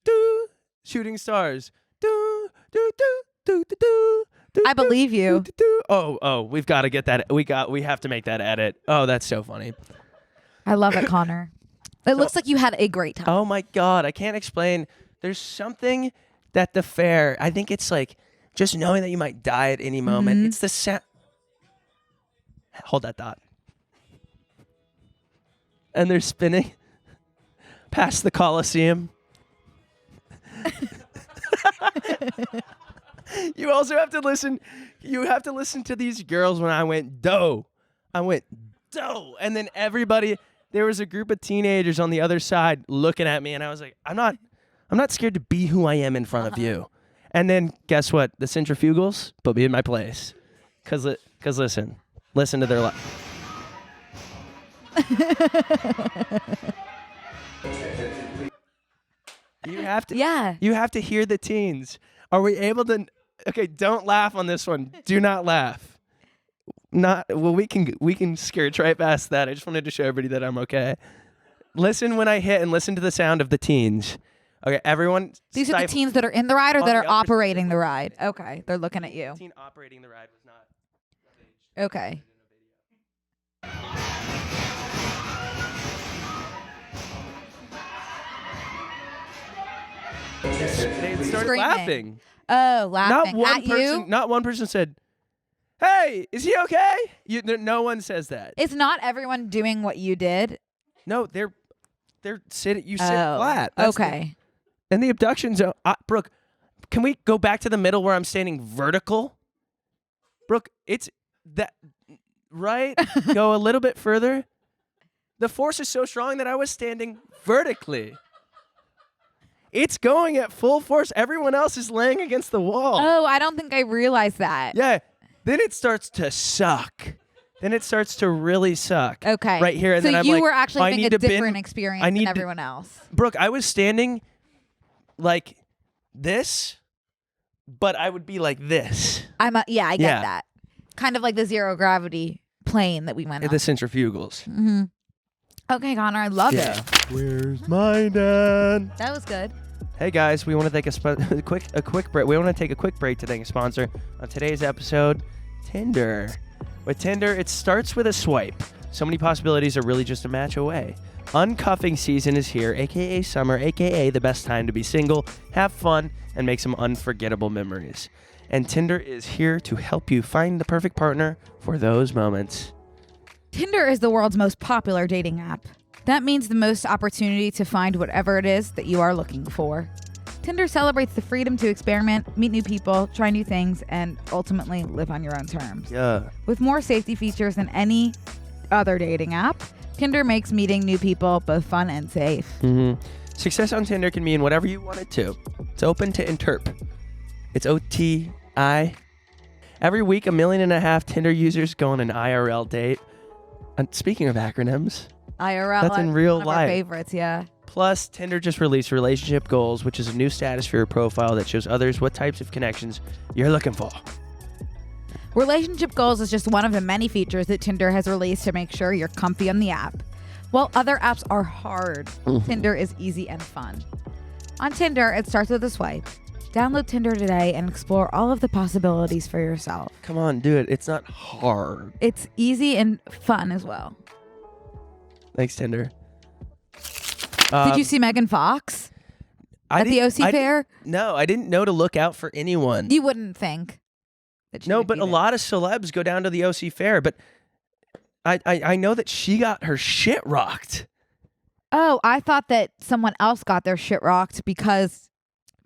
do shooting stars. Do do do do do do. I believe you. Oh, we've got to get that. We have to make that edit. Oh, that's so funny. I love it, Connor. It looks like you had a great time. Oh my God, I can't explain. There's something that the fair, I think it's like just knowing that you might die at any moment. It's the sound. Hold that thought. And they're spinning past the Coliseum. You also have to listen. You have to listen to these girls when I went dough. I went dough. And then everybody, there was a group of teenagers on the other side looking at me, and I was like, I'm I'm not scared to be who I am in front of you. And then guess what? The centrifugals put me in my place. Cause listen to their life. You have to. Yeah. You have to hear the teens. Are we able to? Okay, don't laugh on this one. Do not laugh. Not well. We can skirt right past that. I just wanted to show everybody that I'm okay. Listen when I hit and listen to the sound of the teens. Okay, everyone. These are the teens that are in the ride or On that the are other operating the ride. Okay, they're looking at you. The teen operating the ride was not. Okay. They started Screaming. laughing. Oh, laughing at you? Not one person said, "Hey, is he okay?" No one says that. It's not everyone doing what you did. No, they're sitting. You sit flat. That's Okay. And the abduction zone, Brooke, can we go back to the middle where I'm standing vertical? Brooke, it's that right. Go a little bit further. The force is so strong that I was standing vertically. It's going at full force. Everyone else is laying against the wall. Oh, I don't think I realized that. Yeah. Then it starts to suck. Then it starts to really suck. Okay. Right here. And so then I'm you like, were actually I having need a to different bend- experience I than need to- everyone else. Brooke, I was standing like this, but I would be like this. I get Yeah. that. Kind of like the zero gravity plane that we went The on. centrifugals. Mm-hmm. Okay, Connor, I love it. Where's my dad? That was good. Hey guys, we want to take a quick break. We want to take a quick break to thank a sponsor on today's episode, Tinder. With Tinder, it starts with a swipe. So many possibilities are really just a match away. Uncuffing season is here, aka summer, aka the best time to be single, have fun, and make some unforgettable memories. And Tinder is here to help you find the perfect partner for those moments. Tinder is the world's most popular dating app. That means the most opportunity to find whatever it is that you are looking for. Tinder celebrates the freedom to experiment, meet new people, try new things, and ultimately live on your own terms. Yeah. With more safety features than any other dating app, Tinder makes meeting new people both fun and safe. Mm-hmm. Success on Tinder can mean whatever you want it to. It's open to interp. It's OTI. Every week, 1.5 million Tinder users go on an IRL date. And speaking of acronyms, IRL, that's in real one of our life. favorites, yeah. Plus, Tinder just released Relationship Goals, which is a new status for your profile that shows others what types of connections you're looking for. Relationship Goals is just one of the many features that Tinder has released to make sure you're comfy on the app. While other apps are hard, Tinder is easy and fun. On Tinder, it starts with a swipe. Download Tinder today and explore all of the possibilities for yourself. Come on, do it. It's not hard. It's easy and fun as well. Thanks, Tinder. Did you see Megan Fox at the OC Fair? No, I didn't know to look out for anyone. You wouldn't think. That she No, would but be a there. lot of celebs go down to the OC Fair, but I know that she got her shit rocked. Oh, I thought that someone else got their shit rocked because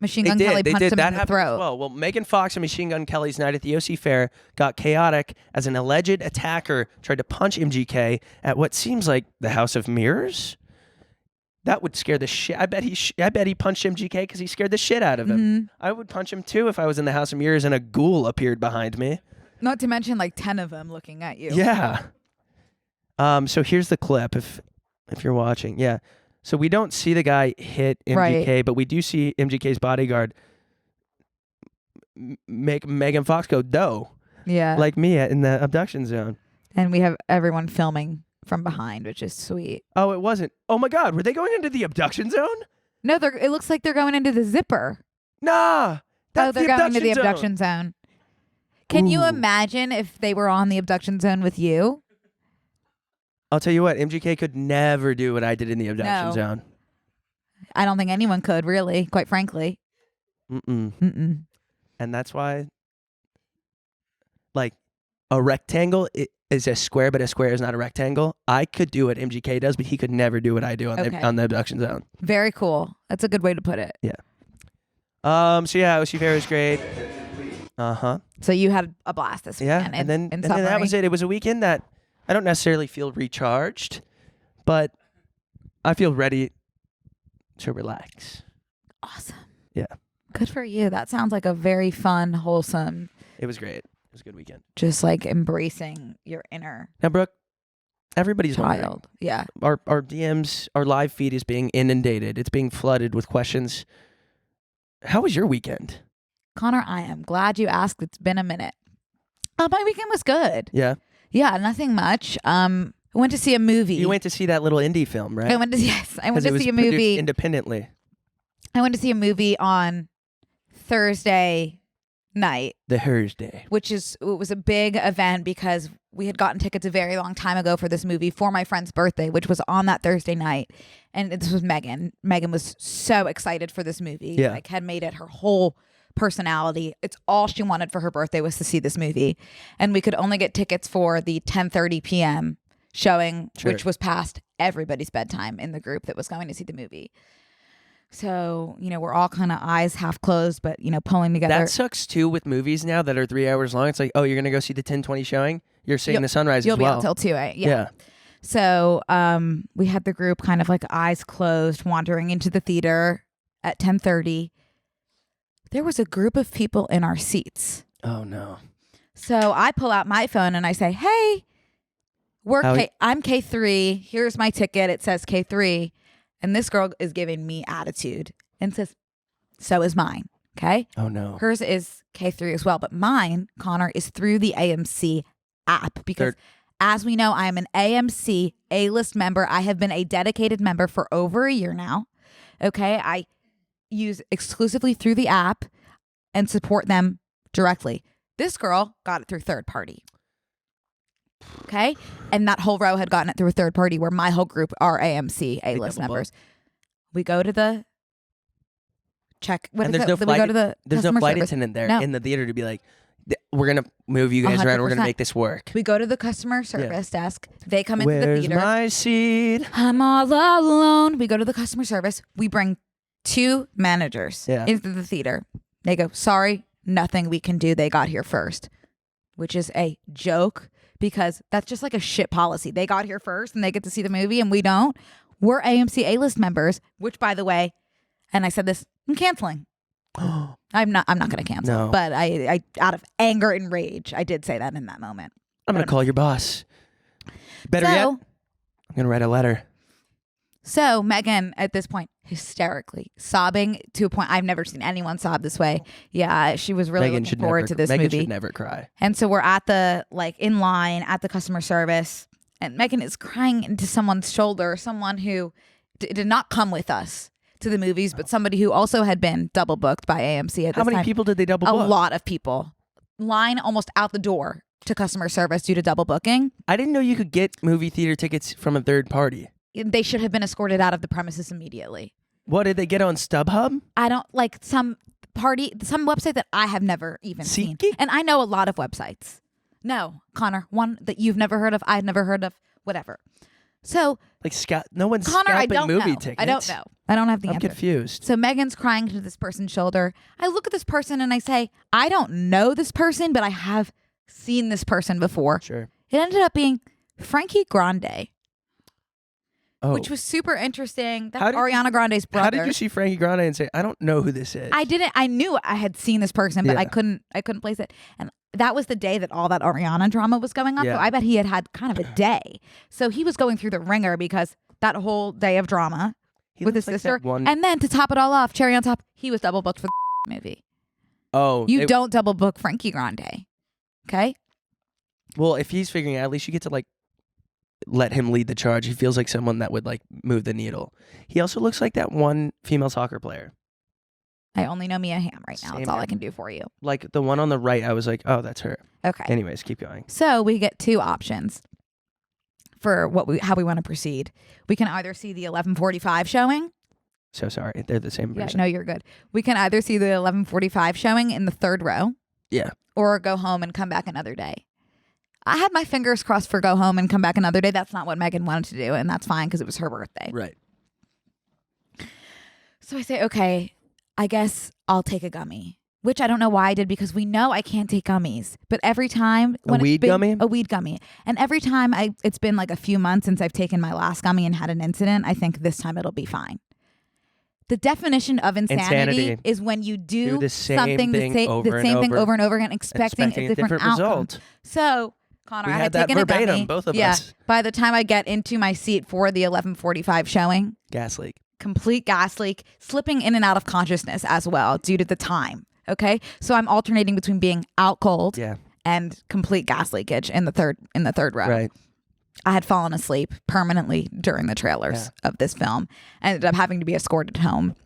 Machine Gun Kelly punched him that in the happened throat. as well. Megan Fox and Machine Gun Kelly's night at the OC Fair got chaotic as an alleged attacker tried to punch MGK at what seems like the House of Mirrors. That would scare the shit. I bet he punched MGK because he scared the shit out of him. Mm-hmm. I would punch him too if I was in the House of Mirrors and a ghoul appeared behind me. Not to mention like 10 of them looking at you. Yeah. So here's the clip if you're watching. Yeah. So we don't see the guy hit MGK, Right. but we do see MGK's bodyguard make Megan Fox go dough, Yeah. like me in the abduction zone. And we have everyone filming from behind, which is sweet. Oh, it wasn't. Oh my God, were they going into the abduction zone? No, it looks like they're going into the zipper. Nah. That's they're the going to the zone. abduction zone. Can you Ooh. imagine if they were on the abduction zone with you? I'll tell you what, MGK could never do what I did in the abduction No. zone. I don't think anyone could, really, quite frankly. Mm-mm. And that's why, like, a rectangle is a square, but a square is not a rectangle. I could do what MGK does, but he could never do what I do on the abduction zone. Very cool. That's a good way to put it. Yeah. So yeah, OC Fair was great. Uh-huh. So you had a blast this Yeah, weekend. and then in that was it. It was a weekend that I don't necessarily feel recharged, but I feel ready to relax. Awesome. Yeah. Good for you. That sounds like a very fun, wholesome, It was great. It was a good weekend. just like embracing your inner Now, Brooke, everybody's wondering. child. Yeah. Our DMs, our live feed is being inundated. It's being flooded with questions. How was your weekend? Connor, I am glad you asked. It's been a minute. My weekend was good. Yeah. Yeah, nothing much. I went to see a movie. You went to see that little indie film, right? I went to see a 'Cause it was movie. produced independently. I went to see a movie on Thursday night, The Thursday. it was a big event because we had gotten tickets a very long time ago for this movie for my friend's birthday, which was on that Thursday night. And this was Megan. Megan was so excited for this movie. Yeah. Like, had made it her whole personality. It's all she wanted for her birthday was to see this movie. And we could only get tickets for the 10:30 p.m. showing, Sure. which was past everybody's bedtime in the group that was going to see the movie. So, we're all kind of eyes half closed, but, pulling together. That sucks too with movies now that are 3 hours long. It's like, oh, you're going to go see the 10:20 showing? You're seeing the sunrise You'll as be well. out till 2 a.m. Yeah. So we had the group kind of like eyes closed, wandering into the theater at 10:30. There was a group of people in our seats. Oh, no. So I pull out my phone and I say, hey, I'm K3. Here's my ticket. It says K3. And this girl is giving me attitude and says, so is mine. Okay. Oh, no. Hers is K3 as well. But mine, Connor, is through the AMC app because as we know, I am an AMC A-list member. I have been a dedicated member for over a year now. Okay. I use exclusively through the app and support them directly. This girl got it through third party. Okay. And that whole row had gotten it through a third party where my whole group are AMC A-list members. We go to the check. And there's no flight service. attendant there No. in the theater to be like, we're going to move you guys around. We're going to 100%. make this work. We go to the customer service desk. They come into the Where's theater. my seat? I'm all alone. We go to the customer service. We bring 2 managers into the theater. They go, sorry, nothing we can do. They got here first, which is a joke because that's just like a shit policy. They got here first and they get to see the movie and we don't. We're AMC A-list members, which, by the way, and I said this, I'm canceling. I'm not going to cancel, No. but I out of anger and rage, I did say that in that moment. I'm going to call your boss. Better yet, I'm going to write a letter. So Megan, at this point, hysterically sobbing to a point I've never seen anyone sob this way. Yeah, she was really looking forward to this Megan movie. should never cry. And so we're at the in line at the customer service, and Megan is crying into someone's shoulder, someone who did not come with us to the movies, but somebody who also had been double booked by AMC at this How many time. people did they double book? A lot of people. Line almost out the door to customer service due to double booking. I didn't know you could get movie theater tickets from a third party. They should have been escorted out of the premises immediately. What did they get on StubHub? I don't some website that I have never even seen. And I know a lot of websites. No, Connor, one that you've never heard of, I've never heard of, whatever. So no one's Connor, I scalping don't movie know. tickets. I don't know. I don't have the I'm answer. confused. So Megan's crying to this person's shoulder. I look at this person and I say, I don't know this person, but I have seen this person before. Sure. It ended up being Frankie Grande. Oh. Which was super interesting. That's How did Ariana Grande's brother. How did you see Frankie Grande and say, I don't know who this is? I didn't. I knew I had seen this person, but Yeah. I couldn't place it. And that was the day that all that Ariana drama was going on. Yeah. So I bet he had kind of a day. So he was going through the ringer because that whole day of drama with his looks like sister. that one- And then to top it all off, cherry on top, he was double booked for the movie. Oh. You don't double book Frankie Grande. Okay? Well, if he's figuring it out, at least you get to let him lead the charge. He feels like someone that would move the needle. He also looks like that one female soccer player. I only know Mia Hamm right now. Same That's all here. I can do for you. Like the one on the right, I was like, oh, that's her. Okay. Anyways, keep going. So we get 2 options for how we want to proceed. We can either see the 11:45 showing. So sorry. They're the same Yeah, person. no, you're good. We can either see the 11:45 showing in the 3rd row. Yeah. Or go home and come back another day. I had my fingers crossed for go home and come back another day. That's not what Megan wanted to do, and that's fine because it was her birthday. Right. So I say, okay, I guess I'll take a gummy, which I don't know why I did because we know I can't take gummies. But every time when weed it's been gummy? a weed gummy, and every time it's been like a few months since I've taken my last gummy and had an incident, I think this time it'll be fine. The definition of insanity is when you do the same something thing over and over again, expecting a different outcome. result. So, Connor, We I had had that taken verbatim, a dummy. both of yeah. us. By the time I get into my seat for the 11:45 showing, Gas leak. complete gas leak, slipping in and out of consciousness as well due to the time. Okay, so I'm alternating between being out cold and complete gas leakage in the third row. Right. I had fallen asleep permanently during the trailers of this film. I ended up having to be escorted home.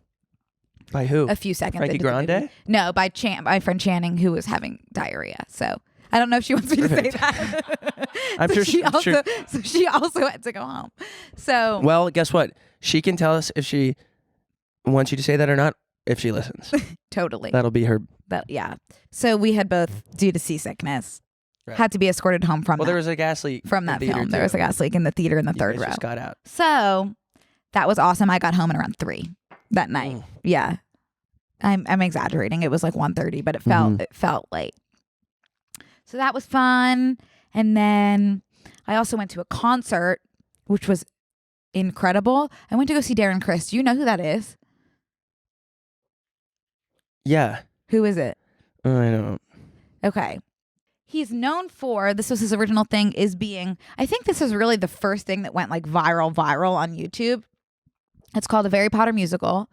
By who? A few seconds. Frankie into the movie. Grande? No, by my friend Channing, who was having diarrhea. So I don't know if she wants me to say that. I'm sure she also. So she also had to go home. So Well, guess what? She can tell us if she wants you to say that or not. If she listens, totally. that'll be her. Yeah. So we had both, due to seasickness, had to be escorted home from. Well, that, there was a gas leak from in that theater, film. There too. was a gas leak in the theater in the third guys row. just got out. So that was awesome. I got home at around 3 that night. Yeah. I'm exaggerating. It was like 1:30, but it felt late. So that was fun. And then I also went to a concert, which was incredible. I went to go see Darren Criss. Do you know who that is? Yeah. Who is it? I don't. Okay. He's known for, this was his original thing, is being, I think this is really the first thing that went like viral on YouTube. It's called A Harry Potter Musical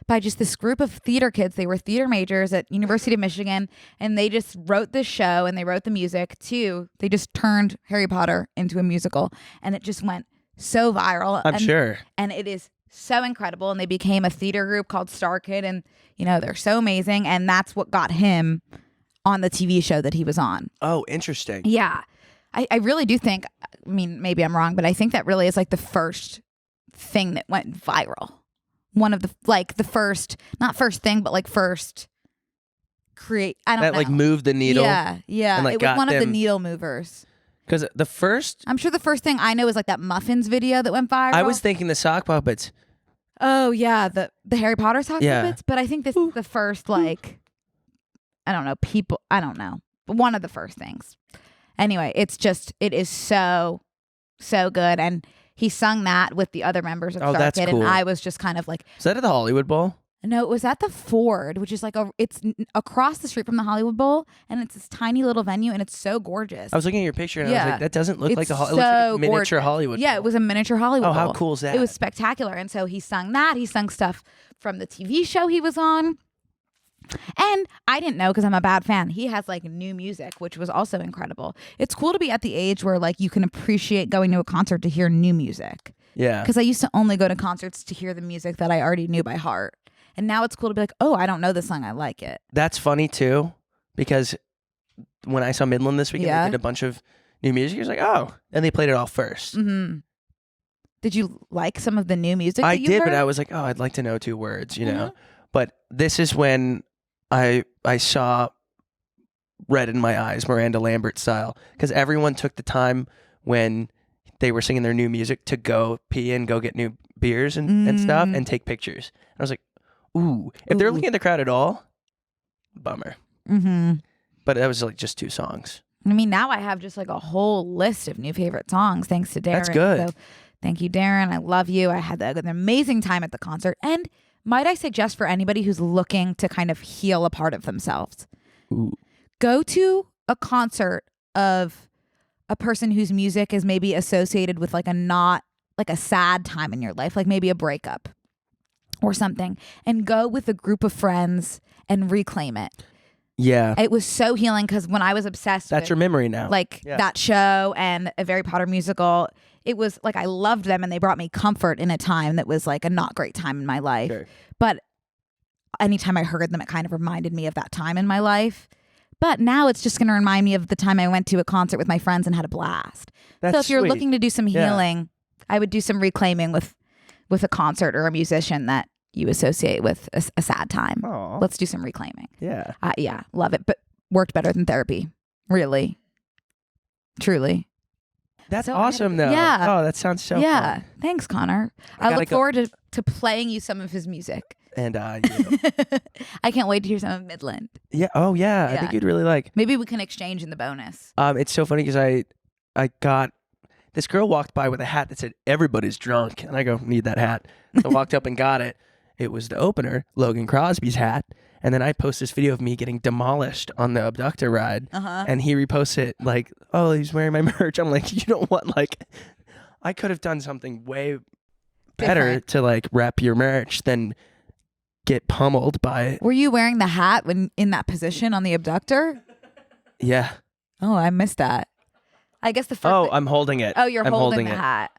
by just this group of theater kids. They were theater majors at University of Michigan, and they just wrote this show and they wrote the music too. They just turned Harry Potter into a musical, and it just went so viral. I'm sure. And it is so incredible. And they became a theater group called Star Kid, and you know, they're so amazing. And that's what got him on the TV show that he was on. Oh, interesting. Yeah. I really do think, I mean, maybe I'm wrong, but I think that really is like the first thing that went viral. One of the, like the first, not first thing, but like first I don't know. That like moved the needle. Yeah. Yeah. and, like, it was got one of the them- needle movers. Because the first, I'm sure the first thing I know is like that Muffins video that went viral. I was thinking the sock puppets. Oh yeah, the Harry Potter sock Yeah. puppets. But I think this is the first, like, I don't know, but one of the first things. Anyway, it is so good. And he sung that with the other members of Oh, Star that's Kid, cool. and I was just kind of like, Is that at the Hollywood Bowl? no, it was at the Ford, which is like it's across the street from the Hollywood Bowl, and it's this tiny little venue, and it's so gorgeous. I was looking at your picture and I was Yeah. like, that doesn't look It's like the it looks so like a miniature gorgeous. Hollywood Yeah, Bowl. it was a miniature Hollywood Oh, how Bowl. cool is that? It was spectacular. And so he sung that. He sung stuff from the TV show he was on. And I didn't know because I'm a bad fan. He has like new music, which was also incredible. It's cool to be at the age where like you can appreciate going to a concert to hear new music. Yeah. Because I used to only go to concerts to hear the music that I already knew by heart. And now it's cool to be like, oh, I don't know this song. I like it. That's funny too, because when I saw Midland this weekend, Yeah. they did a bunch of new music. He was like, oh, and they played it all 1st. Mm-hmm. Did you like some of the new music I that you did, heard? but I was like, oh, I'd like to know 2 words, you know. But this is when I saw red in my eyes, Miranda Lambert style, because everyone took the time when they were singing their new music to go pee and go get new beers and stuff and take pictures. And I was like, ooh, if they're looking at the crowd at all, bummer. Mm-hmm. But that was like just 2 songs. I mean, now I have just like a whole list of new favorite songs thanks to Darren. That's good. So thank you, Darren. I love you. I had an amazing time at the concert. And might I suggest for anybody who's looking to kind of heal a part of themselves, go to a concert of a person whose music is maybe associated with like a sad time in your life, like maybe a breakup or something, and go with a group of friends and reclaim it. Yeah. It was so healing because when I was obsessed That's with your memory now. like that show and a Harry Potter musical, it was like I loved them and they brought me comfort in a time that was like a not great time in my life. Sure. But anytime I heard them, it kind of reminded me of that time in my life. But now it's just going to remind me of the time I went to a concert with my friends and had a blast. That's so if you're sweet. looking to do some Yeah. healing, I would do some reclaiming with a concert or a musician that you associate with a sad time. Aw. Let's do some reclaiming. Yeah. Yeah, love it. But worked better than therapy. Really. Truly. That's So I had a awesome, good- though. yeah. Oh, that sounds so yeah. fun. Thanks, Connor. I I gotta look go- forward to playing you some of his music. And I can't wait to hear some of Midland. yeah. Oh, yeah. I Yeah. think you'd really like. Maybe we can exchange in the bonus. It's so funny because I got this girl walked by with a hat that said "Everybody's drunk," and I go, "Need that hat." So I walked up and got it, it was the opener, Logan Crosby's hat. And then I post this video of me getting demolished on the abductor ride. And he reposts it like, oh, he's wearing my merch. I'm like, you know what? Like, I could have done something way better Different. to like rep your merch than get pummeled by. Were you wearing the hat when in that position on the abductor? Yeah. Oh, I missed that. I guess the first. Oh, I'm holding it. Oh, you're I'm holding the it. hat.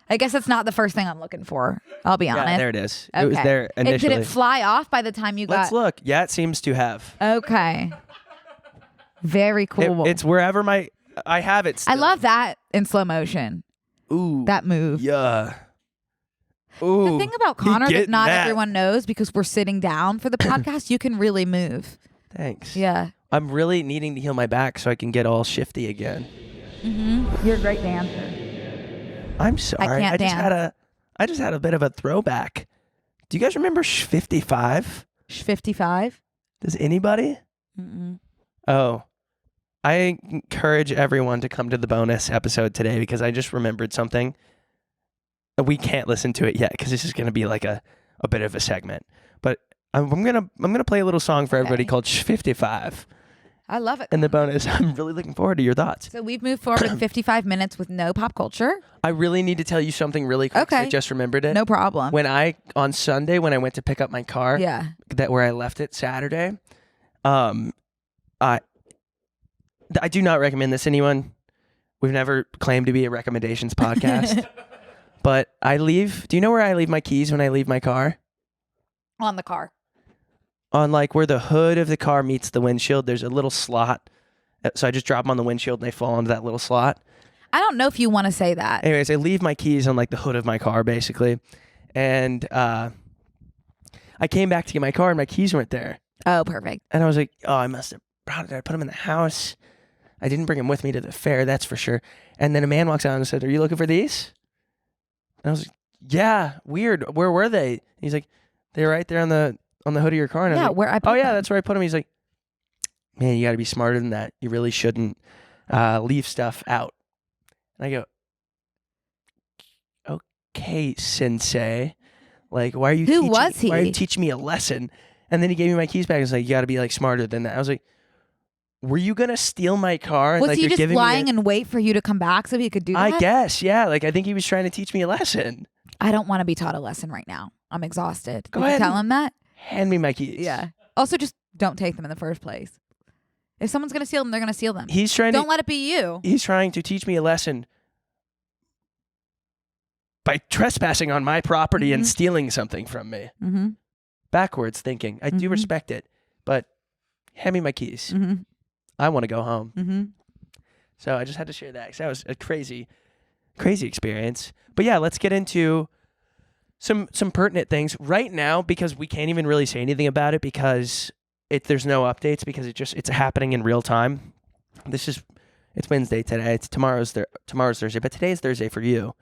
I guess it's not the first thing I'm looking for. I'll be honest. Yeah, there it is. It was there Did initially. it fly off by the time you got? Let's look. Yeah, it seems to have. Okay. Very cool. It's wherever I have it. I Still. love that in slow motion. Ooh. That move. Yeah. Ooh. The thing about he Connor that getting not that. everyone knows, because we're sitting down for the podcast, you can really move. Thanks. Yeah. I'm really needing to heal my back so I can get all shifty again. You're a great dancer. I'm sorry. can't I just had a bit of a throwback. Do you guys remember Shfifty? 55? Does anybody? Mm-mm. Oh. I encourage everyone to come to the bonus episode today because I just remembered something. We can't listen to it yet because this is going to be like a bit of a segment. But I'm gonna play a little song for everybody called Shfifty I love it. in the bonus. I'm really looking forward to your thoughts. So we've moved forward in 55 minutes with no pop culture. I really need to tell you something really quick. 'Cause I Okay. just remembered it. No problem. On Sunday when I went to pick up my car, Yeah. where I left it Saturday, I do not recommend this to anyone. We've never claimed to be a recommendations podcast. But do you know where I leave my keys when I leave my car? On the car. On like where the hood of the car meets the windshield, there's a little slot. So I just drop them on the windshield and they fall into that little slot. I don't know if you want to say that. Anyways, I leave my keys on like the hood of my car basically. And I came back to get my car and my keys weren't there. Oh, perfect. And I was like, oh, I must have brought it. I put them in the house. I didn't bring them with me to the fair, that's for sure. And then a man walks out and said, are you looking for these? And I was like, yeah, weird. Where were they? He's like, they're right there on the hood of your car. And I was like, where I put oh yeah, them. that's where I put them. He's like, man, you got to be smarter than that. You really shouldn't leave stuff out. And I go, okay, Sensei. Like, why are you Who was he? Why are you teaching me a lesson? And then he gave me my keys back. He's like, you got to be like smarter than that. I was like, were you gonna steal my car? And, Was like, he you're just giving lying me and wait for you to come back so he could do that? I guess, yeah. Like, I think he was trying to teach me a lesson. I don't want to be taught a lesson right now. I'm exhausted. Go Did you ahead tell and- him that? Hand me my keys. Yeah. Also, just don't take them in the first place. If someone's gonna steal them, they're gonna steal them. He's trying Don't to. let it be you. He's trying to teach me a lesson by trespassing on my property and stealing something from me. Mm-hmm. Backwards thinking. I do respect it, but hand me my keys. Mm-hmm. I want to go home. Mm-hmm. So I just had to share that because that was a crazy experience. But yeah, let's get into some pertinent things right now because we can't even really say anything about it because there's no updates because it's happening in real time. It's Wednesday today. Tomorrow's Thursday, but today is Thursday for you,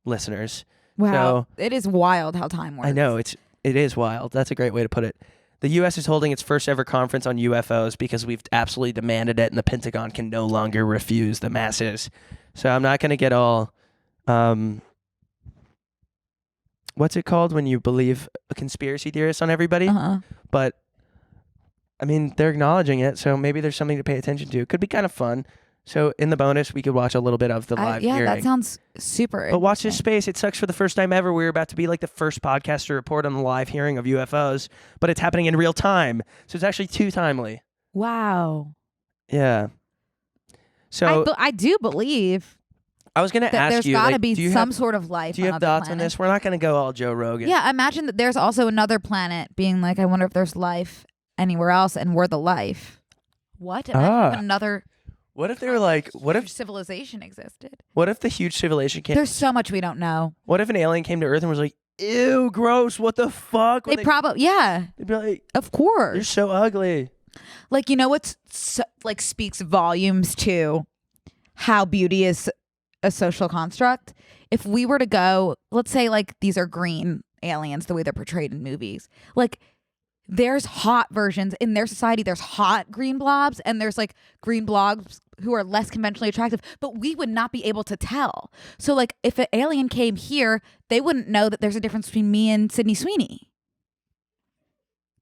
listeners. Wow, So, it is wild how time works. I know it is wild. That's a great way to put it. The U.S. is holding its first ever conference on UFOs because we've absolutely demanded it, and the Pentagon can no longer refuse the masses. So I'm not going to get all, what's it called when you believe a conspiracy theorist on everybody? But I mean, they're acknowledging it, so maybe there's something to pay attention to. It could be kind of fun. So in the bonus, we could watch a little bit of the live hearing. That sounds super. But watch this interesting. space. It sucks for the first time ever. We're about to be like the first podcast to report on the live hearing of UFOs, but it's happening in real time. So it's actually too timely. Wow. Yeah. So I do believe I was going to that ask there's you, got to like, be some sort of life. do you on have other thoughts on planets. this? We're not going to go all Joe Rogan. Yeah, imagine that there's also another planet being like, I wonder if there's life anywhere else, and we're the life. What? Imagine if another What if they were like, what huge if civilization existed? What if the huge civilization came? There's so much we don't know. What if an alien came to Earth and was like, ew, gross, what the fuck? They probably, yeah, They'd be like, of course. you're so ugly. Like, you know what's like speaks volumes to how beauty is a social construct? If we were to go, let's say like these are green aliens, the way they're portrayed in movies. Like there's hot versions in their society. There's hot green blobs and there's like green blobs who are less conventionally attractive, but we would not be able to tell. So like if an alien came here, they wouldn't know that there's a difference between me and Sydney Sweeney.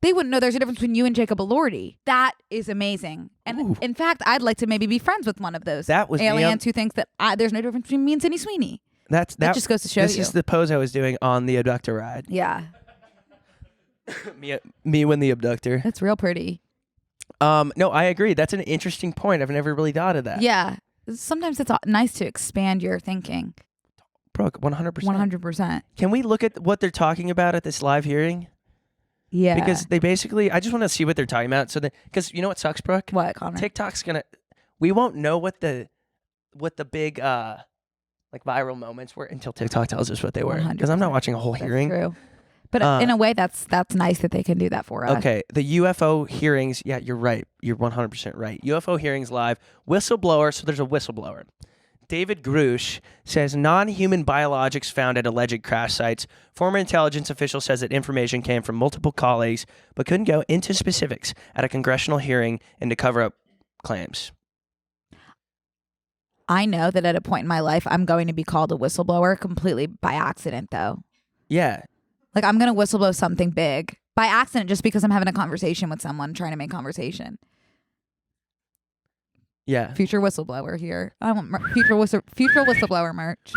They wouldn't know there's a difference between you and Jacob Elordi. That is amazing. And in fact, I'd like to maybe be friends with one of those aliens who thinks that there's no difference between me and Sydney Sweeney. That just goes to show This is the pose I was doing on the abductor ride. Yeah. me when the abductor. That's real pretty. No, I agree. That's an interesting point. I've never really thought of that. Yeah. Sometimes it's nice to expand your thinking. Brooke, 100%. 100%. Can we look at what they're talking about at this live hearing? Yeah. Because they basically, I just want to see what they're talking about. So because you know what sucks, Brooke? What, Connor? TikTok's we won't know what the big like viral moments were until TikTok tells us what they were. Because I'm not watching a whole hearing. True. But in a way, that's nice that they can do that for us. Okay, the UFO hearings. Yeah, you're right. You're 100% right. UFO hearings live. Whistleblower. So there's a whistleblower. David Grush says non-human biologics found at alleged crash sites. Former intelligence official says that information came from multiple colleagues, but couldn't go into specifics at a congressional hearing and to cover up claims. I know that at a point in my life, I'm going to be called a whistleblower completely by accident, though. Yeah. Like, I'm going to whistleblow something big by accident just because I'm having a conversation with someone trying to make conversation. Yeah. Future whistleblower here. I want future whistleblower merch.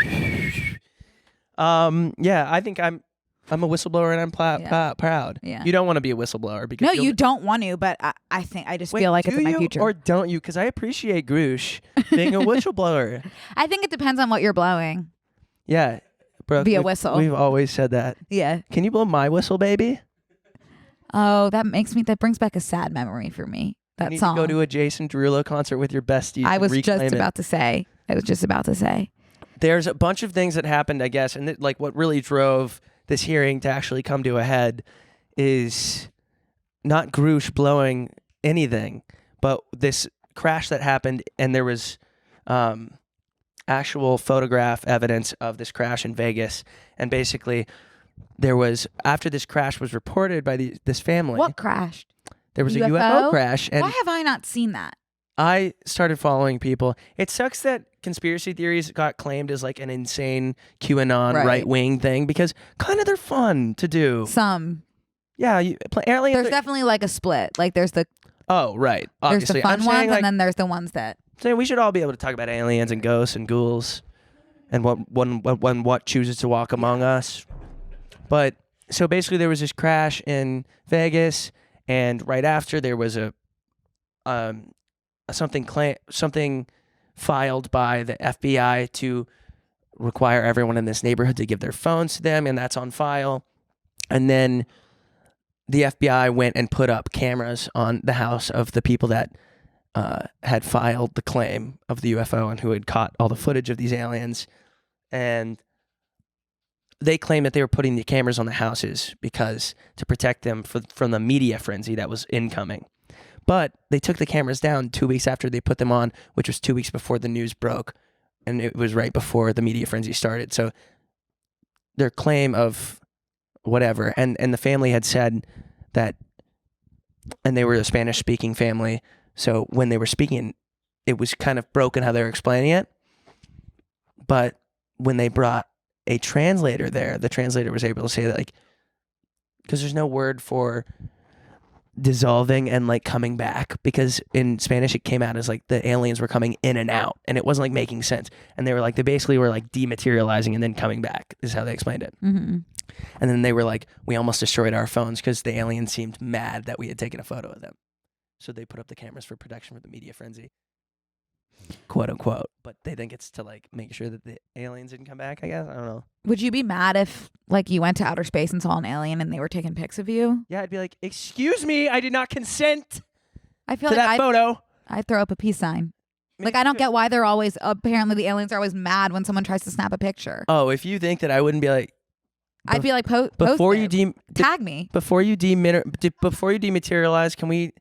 Yeah, I think I'm a whistleblower and I'm proud. Yeah. You don't want to be a whistleblower because no, you don't want to, but I think I just feel like it's in my future. Or don't you? Because I appreciate Grush being a whistleblower. I think it depends on what you're blowing. Yeah. Brooke, Via whistle. We've always said that. Yeah. Can you blow my whistle, baby? Oh, that brings back a sad memory for me. That you need song. to go to a Jason Derulo concert with your besties. I was just about to say. There's a bunch of things that happened, I guess, and like what really drove this hearing to actually come to a head is not Grush blowing anything, but this crash that happened, and there was actual photograph evidence of this crash in Vegas, and basically there was, after this crash was reported by this family. What crashed? There was a UFO crash. And why have I not seen that? I started following people. It sucks that conspiracy theories got claimed as like an insane QAnon right-wing thing because kind of they're fun to do. Some. Yeah. There's definitely like a split. Like there's the... Oh, right. Obviously. There's the fun ones and then there's the ones that... So we should all be able to talk about aliens and ghosts and ghouls and what chooses to walk among us. But so basically there was this crash in Vegas, and right after there was something filed by the FBI to require everyone in this neighborhood to give their phones to them, and that's on file. And then the FBI went and put up cameras on the house of the people that had filed the claim of the UFO and who had caught all the footage of these aliens. And they claim that they were putting the cameras on the houses because to protect them from the media frenzy that was incoming. But they took the cameras down 2 weeks after they put them on, which was 2 weeks before the news broke. And it was right before the media frenzy started. So their claim of whatever, and the family had said that, and they were a Spanish-speaking family, so when they were speaking, it was kind of broken how they were explaining it. But when they brought a translator there, the translator was able to say that, like, because there's no word for dissolving and like coming back, because in Spanish it came out as like the aliens were coming in and out, and it wasn't like making sense. And they were like, they basically were like dematerializing and then coming back, is how they explained it. Mm-hmm. And then they were like, we almost destroyed our phones because the aliens seemed mad that we had taken a photo of them. So they put up the cameras for protection for the media frenzy, quote unquote. But they think it's to like make sure that the aliens didn't come back, I guess. I don't know. Would you be mad if like you went to outer space and saw an alien and they were taking pics of you? Yeah, I'd be like, excuse me, I did not consent I feel to like that photo. I'd throw up a peace sign. Me Like, I don't too. get why they're always, apparently the aliens are always mad when someone tries to snap a picture. Oh, if you think that I wouldn't be like, I'd be like, before post you it. Tag me. before you dematerialize, can we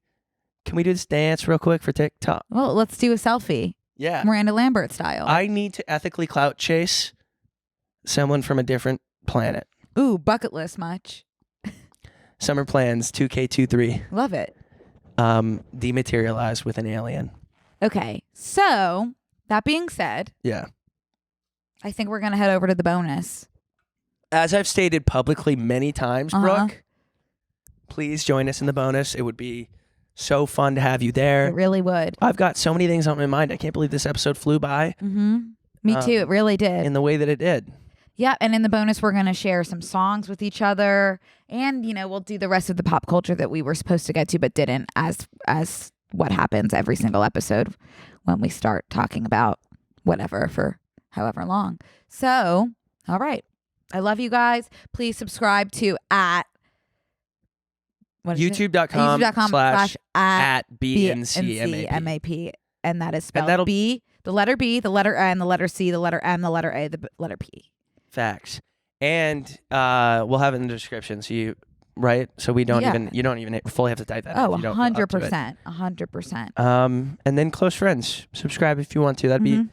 do this dance real quick for TikTok? Well, let's do a selfie. Yeah. Miranda Lambert style. I need to ethically clout chase someone from a different planet. Ooh, bucket list much. Summer plans 2K23. Love it. Dematerialize with an alien. Okay. So, that being said, Yeah. I think we're going to head over to the bonus. As I've stated publicly many times, Brooke, please join us in the bonus. It would be so fun to have you there. It really would. I've got so many things on my mind. I can't believe this episode flew by. Me too. It really did. In the way that it did. Yeah, and in the bonus, we're going to share some songs with each other. And, we'll do the rest of the pop culture that we were supposed to get to but didn't, as what happens every single episode when we start talking about whatever for however long. So, all right. I love you guys. Please subscribe to YouTube.com/@ BNCMAP. And that is spelled that'll- B, the letter B, the letter N, the letter C, the letter M, the letter A, the letter P. Facts. And we'll have it in the description. So you don't even fully have to type that. Oh, if you don't feel up to it. 100%. 100%. And then close friends. Subscribe if you want to. That'd be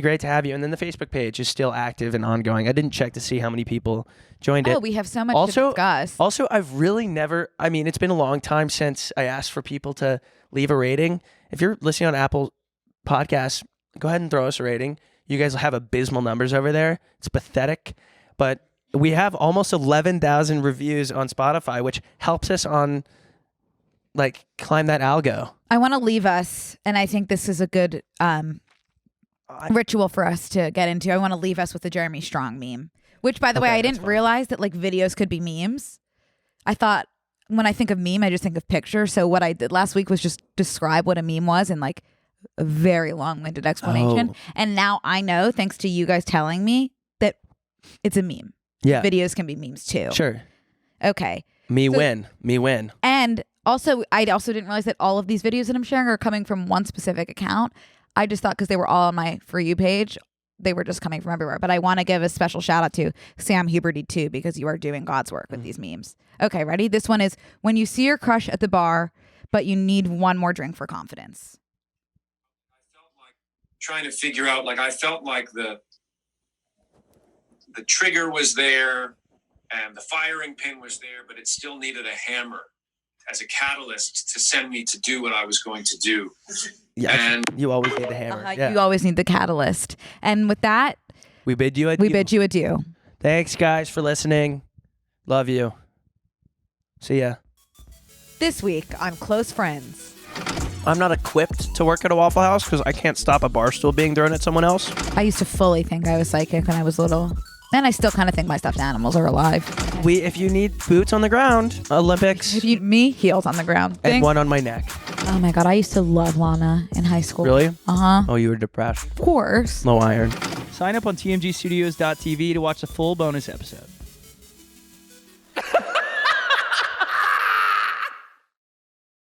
great to have you. And then the Facebook page is still active and ongoing. I didn't check to see how many people joined it. Oh, we have so much to discuss. Also, I've really never, it's been a long time since I asked for people to leave a rating. If you're listening on Apple Podcasts, go ahead and throw us a rating. You guys will have abysmal numbers over there. It's pathetic. But we have almost 11,000 reviews on Spotify, which helps us on, climb that algo. I want to leave us, and I think this is a good ritual for us to get into. I want to leave us with the Jeremy Strong meme, which, by the way, I didn't realize that videos could be memes. I thought when I think of meme, I just think of picture. So what I did last week was just describe what a meme was in a very long-winded explanation. Oh. And now I know, thanks to you guys telling me, that it's a meme. Yeah. Videos can be memes too. Sure. Okay. Me win. And also, I didn't realize that all of these videos that I'm sharing are coming from one specific account. I just thought because they were all on my For You page, they were just coming from everywhere. But I want to give a special shout out to Sam Huberty too, because you are doing God's work with these memes. Okay, ready? This one is when you see your crush at the bar, but you need one more drink for confidence. I felt like trying to figure out, I felt like the trigger was there and the firing pin was there, but it still needed a hammer as a catalyst to send me to do what I was going to do. Yeah, and you always need a hammer. Yeah. You always need the catalyst. And with that, we bid you adieu. adieu. Thanks, guys, for listening. Love you. See ya. This week on Close Friends. I'm not equipped to work at a Waffle House because I can't stop a bar stool being thrown at someone else. I used to fully think I was psychic when I was little. And I still kind of think my stuffed animals are alive. If you need boots on the ground, Olympics. If you me, heels on the ground. And one on my neck. Oh my God, I used to love Lana in high school. Really? Uh-huh. Oh, you were depressed. Of course. Low iron. Sign up on tmgstudios.tv to watch the full bonus episode.